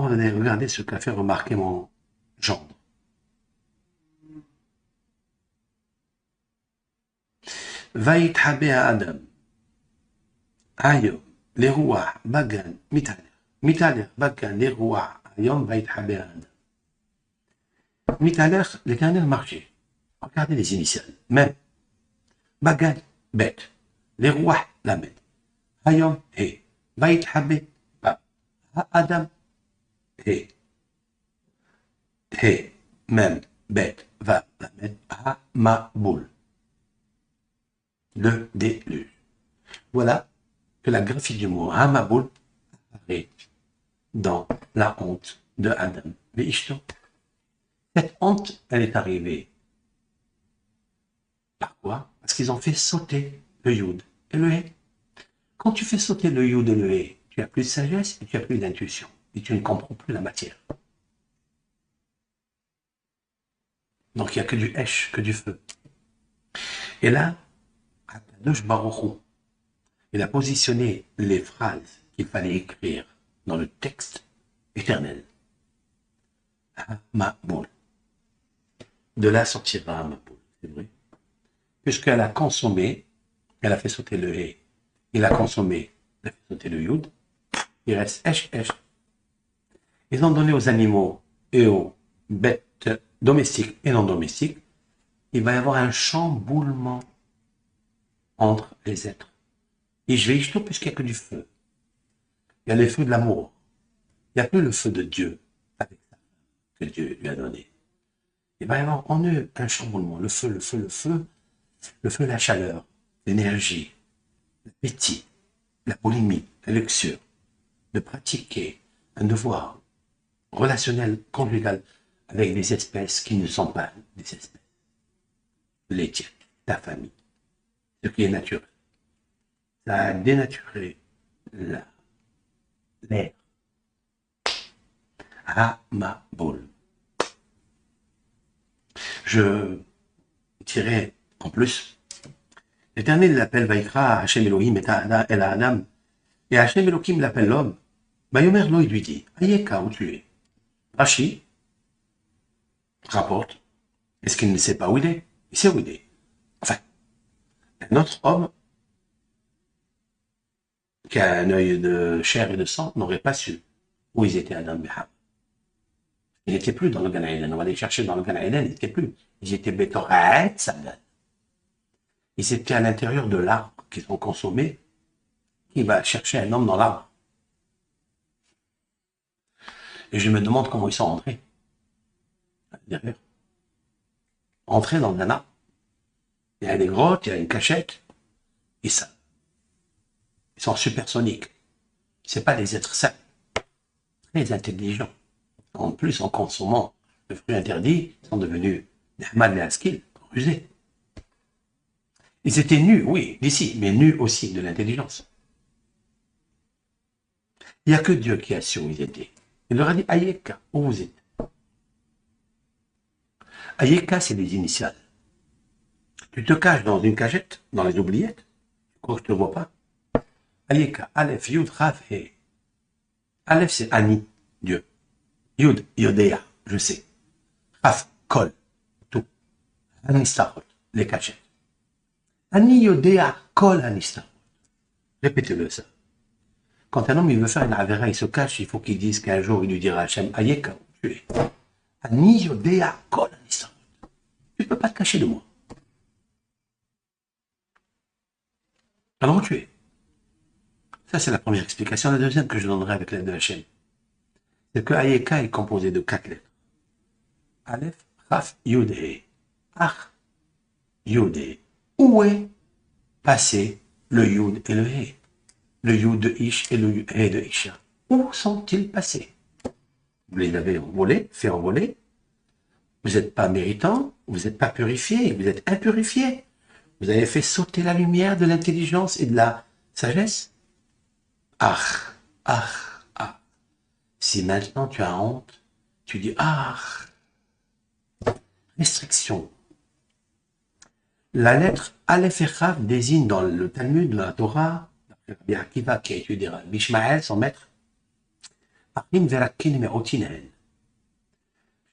on va regarder ce qu'a fait remarquer mon gendre. ויתחבא האדם היום לרוח בגן מתהלך בגן לרוח היום ויתחבא האדם. מתהלך l'éternel marché. Regardez les initiales. même בגן בית לרוח למד היום ה' ויתחבא האדם ה' même bête va למד המבול. Le déluge. Voilà que la graphie du mot Hamaboul apparaît dans la honte de Adam et Ishto. Cette honte, elle est arrivée. Par quoi? Parce qu'ils ont fait sauter le Yud et le He. Quand tu fais sauter le Yud et le He, tu as plus de sagesse et tu as plus d'intuition. Et tu ne comprends plus la matière. Donc il n'y a que du Hesh, que du feu. Et là, Akadosh Baruch Hu, il a positionné les phrases qu'il fallait écrire dans le texte éternel. Hamaboul. De là sortira Hamaboul, c'est vrai. Puisqu'elle a consommé, elle a fait sauter le He, il a consommé, elle a fait sauter le Yud, il reste Esh. Ils ont donné aux animaux et aux bêtes domestiques et non domestiques, il va y avoir un chamboulement entre les êtres. Et je vais y puisqu'il n'y a que du feu. Il y a le feu de l'amour. Il n'y a plus le feu de Dieu avec ça que Dieu lui a donné. Il va y avoir en eux un chamboulement. Le feu, la chaleur, l'énergie, l'appétit, la polémique, la luxure, de pratiquer un devoir relationnel, conjugal, avec des espèces qui ne sont pas des espèces. Les tiennes, ta famille, ce qui est naturel. Ça a dénaturé l'air. Hamaboul. Je dirais en plus, l'Éternel l'appelle Vaikra, Hachem Elohim et Adam, et Hachem Elohim l'appelle l'homme. Bayomer Lo, il lui dit, Ayeka, où tu es? Rashi rapporte, est-ce qu'il ne sait pas où il est? Il sait où il est. Enfin, un autre homme qui a un œil de chair et de sang n'aurait pas su où ils étaient Adam et Hawa. Ils n'étaient plus dans le Gan Eden. On va les chercher dans le Gan Eden, ils n'étaient plus. Ils étaient Betoret Sadan. Ils étaient à l'intérieur de l'arbre qu'ils ont consommé. Il va chercher un homme dans l'arbre. Et je me demande comment ils sont entrés. Derrière. Entrés dans un arbre. Il y a des grottes, il y a une cachette. Et ça. Ils sont supersoniques. C'est pas des êtres sains. Très intelligents. En plus, en consommant le fruit interdit, ils sont devenus des Hamad et Askil, rusés. Ils étaient nus, oui, d'ici, mais nus aussi de l'intelligence. Il n'y a que Dieu qui a su où ils étaient. Il leur a dit, Ayeka, où vous êtes? Ayeka, c'est les initiales. Tu te caches dans une cachette, dans les oubliettes, tu crois que je ne te vois pas? Ayeka, Aleph, Yud, Raf, He. Aleph, c'est Ani, Dieu. Yud, Yodea, je sais. Raf, Kol, tout. Anistarot, les cachettes. Ani Yodea, Kol, Anistarot. Répétez-le ça. Quand un homme il veut faire une avéra, il se cache, il faut qu'il dise qu'un jour il lui dira à Hachem, Ayeka, où tu es? Ani Yodea, Kol, Anistarot. Tu ne peux pas te cacher de moi. Alors où tu es? Ça, c'est la première explication. La deuxième que je donnerai avec l'aide de Hachem, c'est que Ayeka est composé de 4 lettres. Aleph, Raf, Yud, He. Ach, Yud, He. Où est passé le Yud et le He? Le Yud de Ish et le He de Isha. Où sont-ils passés? Vous les avez envolés, fait envoler. Vous n'êtes pas méritant, vous n'êtes pas purifié, vous êtes impurifié. Vous avez fait sauter la lumière de l'intelligence et de la sagesse. Ah, ah, ah. Si maintenant tu as honte, tu dis ah. Restriction. La lettre Aleph et Chav désigne dans le Talmud, dans la Torah, Rabbi Akiva qui a étudié Rabbi Ishmael, son maître, Achim verakin me'otinen.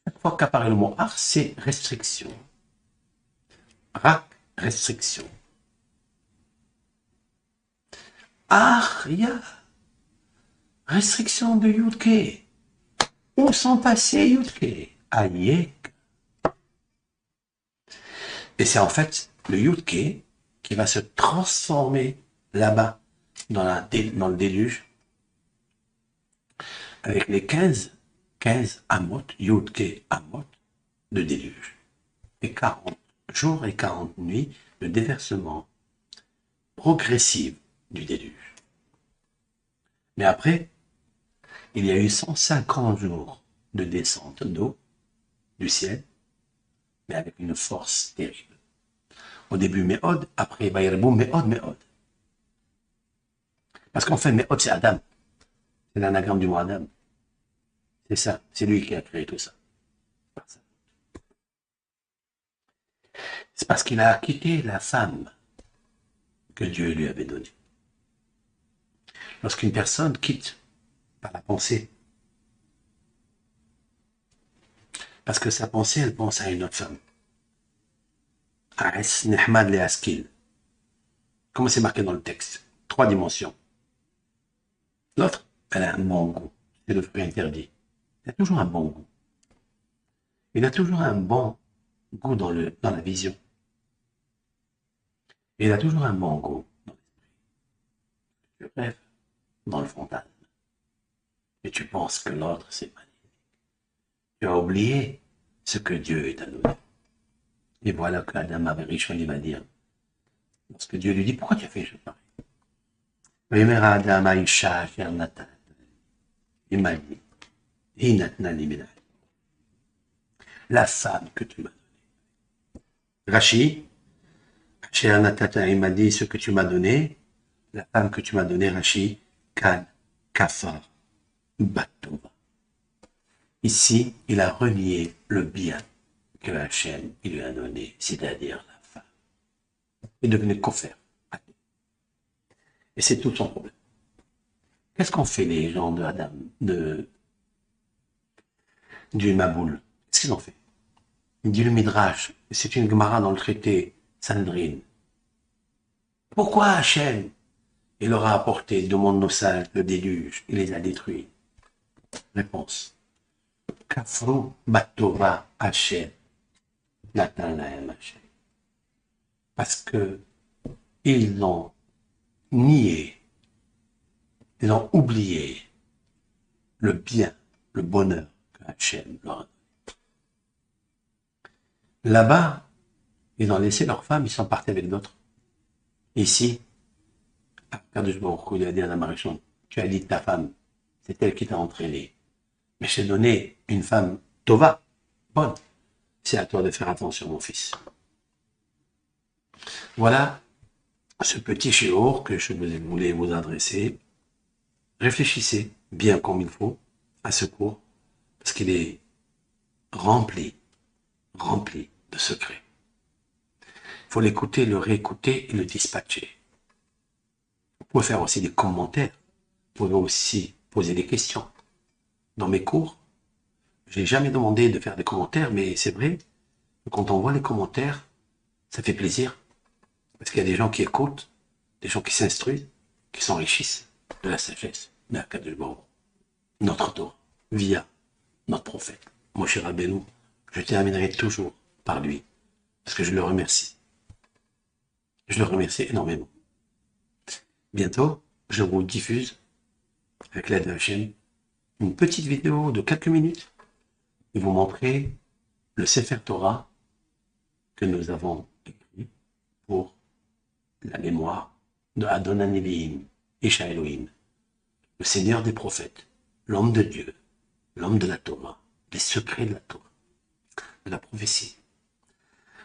Chaque fois qu'apparaît le mot Ach, c'est restriction. Rak, restriction. Ach, ya, restriction de Yudke. Où sont passés Yudke? Ayek. Et c'est en fait le Yudke qui va se transformer là-bas dans le déluge avec les 15 Amot, Yudke Amot de déluge. Et 40 jours et 40 nuits de déversement progressif du déluge. Mais après, il y a eu 150 jours de descente d'eau du ciel, mais avec une force terrible. Au début, Méhod, après, Bayerboum, Méhod. Parce qu'en fait, Méhod, c'est Adam. C'est l'anagramme du mot Adam. C'est ça. C'est lui qui a créé tout ça. C'est parce qu'il a quitté la femme que Dieu lui avait donnée. Lorsqu'une personne quitte par la pensée, parce que sa pensée, elle pense à une autre femme. Ares Nehmad le Askil. Comment c'est marqué dans le texte? 3 dimensions. L'autre, elle a un bon goût. C'est le fruit interdit. Il a toujours un bon goût. Il a toujours un bon goût dans la vision. Et il a toujours un bon goût dans l'esprit. Tu rêves dans le fantasme. Et tu penses que l'autre, c'est magnifique. Tu as oublié ce que Dieu t'a donné. Et voilà que Adam avait Rishon, il va dire, lorsque Dieu lui dit, pourquoi tu as fait ce pareil? Adam Aïcha, il m'a dit, la femme que tu m'as donnée. Rashi, il m'a dit ce que tu m'as donné, la femme que tu m'as donnée, Rashi, Kan, Kafar, Batova. Ici, il a renié le bien que Hachem il lui a donné, c'est-à-dire la femme. Il est devenu kofer. Et c'est tout son problème. Qu'est-ce qu'ont fait les gens de Adam, du Maboul? Qu'est-ce qu'ils ont fait? Il dit le Midrash, c'est une Gemara dans le traité Sanhedrin. Pourquoi Hachem, il leur a apporté de monde nosal, le déluge, il les a détruits? Réponse. Kafru Batova Hachem. Natan Lahem Hachem. Parce que ils l'ont nié, ils ont oublié le bien, le bonheur que Hachem leur a donné. Là-bas, ils ont laissé leurs femmes, ils sont partis avec d'autres. Ici, Kadosh Baruch Hu, il a dit à Marichon, tu as dit ta femme, c'est elle qui t'a entraîné. Mais je t'ai donné une femme tova, bonne. C'est à toi de faire attention, mon fils. Voilà ce petit shiur que je voulais vous adresser. Réfléchissez bien comme il faut à ce cours, parce qu'il est rempli de secrets. Il faut l'écouter, le réécouter et le dispatcher. Vous pouvez faire aussi des commentaires. Vous pouvez aussi poser des questions. Dans mes cours, j'ai jamais demandé de faire des commentaires, mais c'est vrai, quand on voit les commentaires, ça fait plaisir. Parce qu'il y a des gens qui écoutent, des gens qui s'instruisent, qui s'enrichissent de la sagesse de Akadosh Baruch Hu, notre Torah, via notre prophète, Moshe Rabbeinu. Je terminerai toujours par lui, parce que je le remercie. Je le remercie énormément. Bientôt, je vous diffuse, avec l'aide de Hachem, une petite vidéo de quelques minutes et vous montrer le Sefer Torah que nous avons écrit pour la mémoire de Adonai Nevi'im, Isha Elohim, le Seigneur des prophètes, l'homme de Dieu, l'homme de la Torah, les secrets de la Torah, de la prophétie.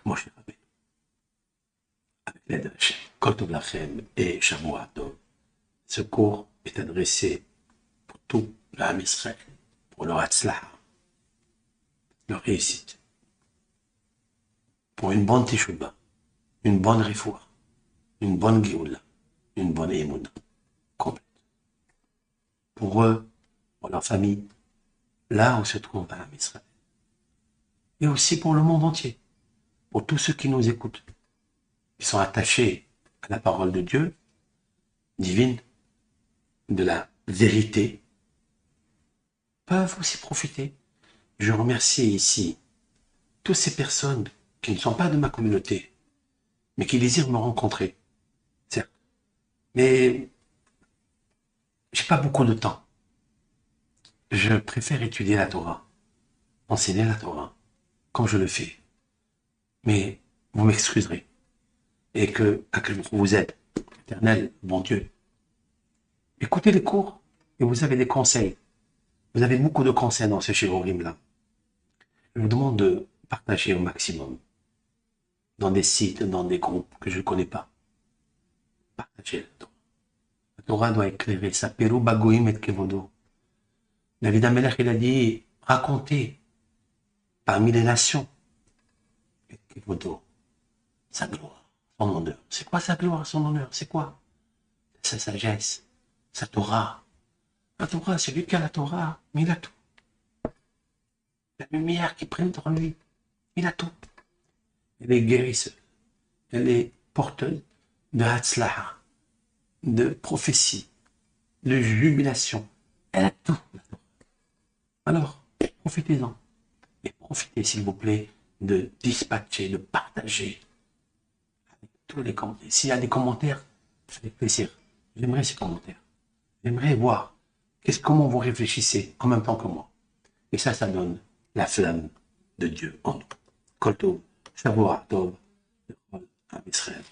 Moshe Rabbeinu, avec l'aide de Hachem, Kol Tov Lachem et Shavua Tov. Ce cours est adressé pour tout l'âme Israël, pour leur Hatzlaha, leur réussite, pour une bonne Teshuvah, une bonne Refoua, une bonne Géoula, une bonne Emouna, complète. Pour eux, pour leur famille, là où se trouve l'âme Israël. Et aussi pour le monde entier, pour tous ceux qui nous écoutent, qui sont attachés à la parole de Dieu, divine, de la vérité, peuvent aussi profiter. Je remercie ici toutes ces personnes qui ne sont pas de ma communauté, mais qui désirent me rencontrer, certes. Mais j'ai pas beaucoup de temps. Je préfère étudier la Torah, enseigner la Torah, comme je le fais. Mais vous m'excuserez. Et que vous aide, éternel, bon Dieu. Écoutez les cours et vous avez des conseils. Vous avez beaucoup de conseils dans ce shiurim-là. Je vous demande de partager au maximum. Dans des sites, dans des groupes que je ne connais pas. Partagez la Torah. La Torah doit éclairer. Saperu bagoim et kevodo. David Amelech, il a dit, racontez parmi les nations et kevodo, sa gloire, son honneur. C'est quoi sa gloire, son honneur? C'est quoi? Sa sagesse, sa Torah. La Torah, c'est lui qui a la Torah, mais il a tout. La lumière qui prend dans lui, il a tout. Elle est guérisseuse, elle est porteuse de Hatzlaha, de prophétie, de jubilation. Elle a tout. Alors, profitez-en. Et profitez, s'il vous plaît, de dispatcher, de partager avec tous les commentaires. S'il y a des commentaires, avec plaisir. J'aimerais ces commentaires. J'aimerais voir comment vous réfléchissez en même temps que moi. Et ça donne la flamme de Dieu en nous. Kol Tov, Shavua Tov, Am Israël.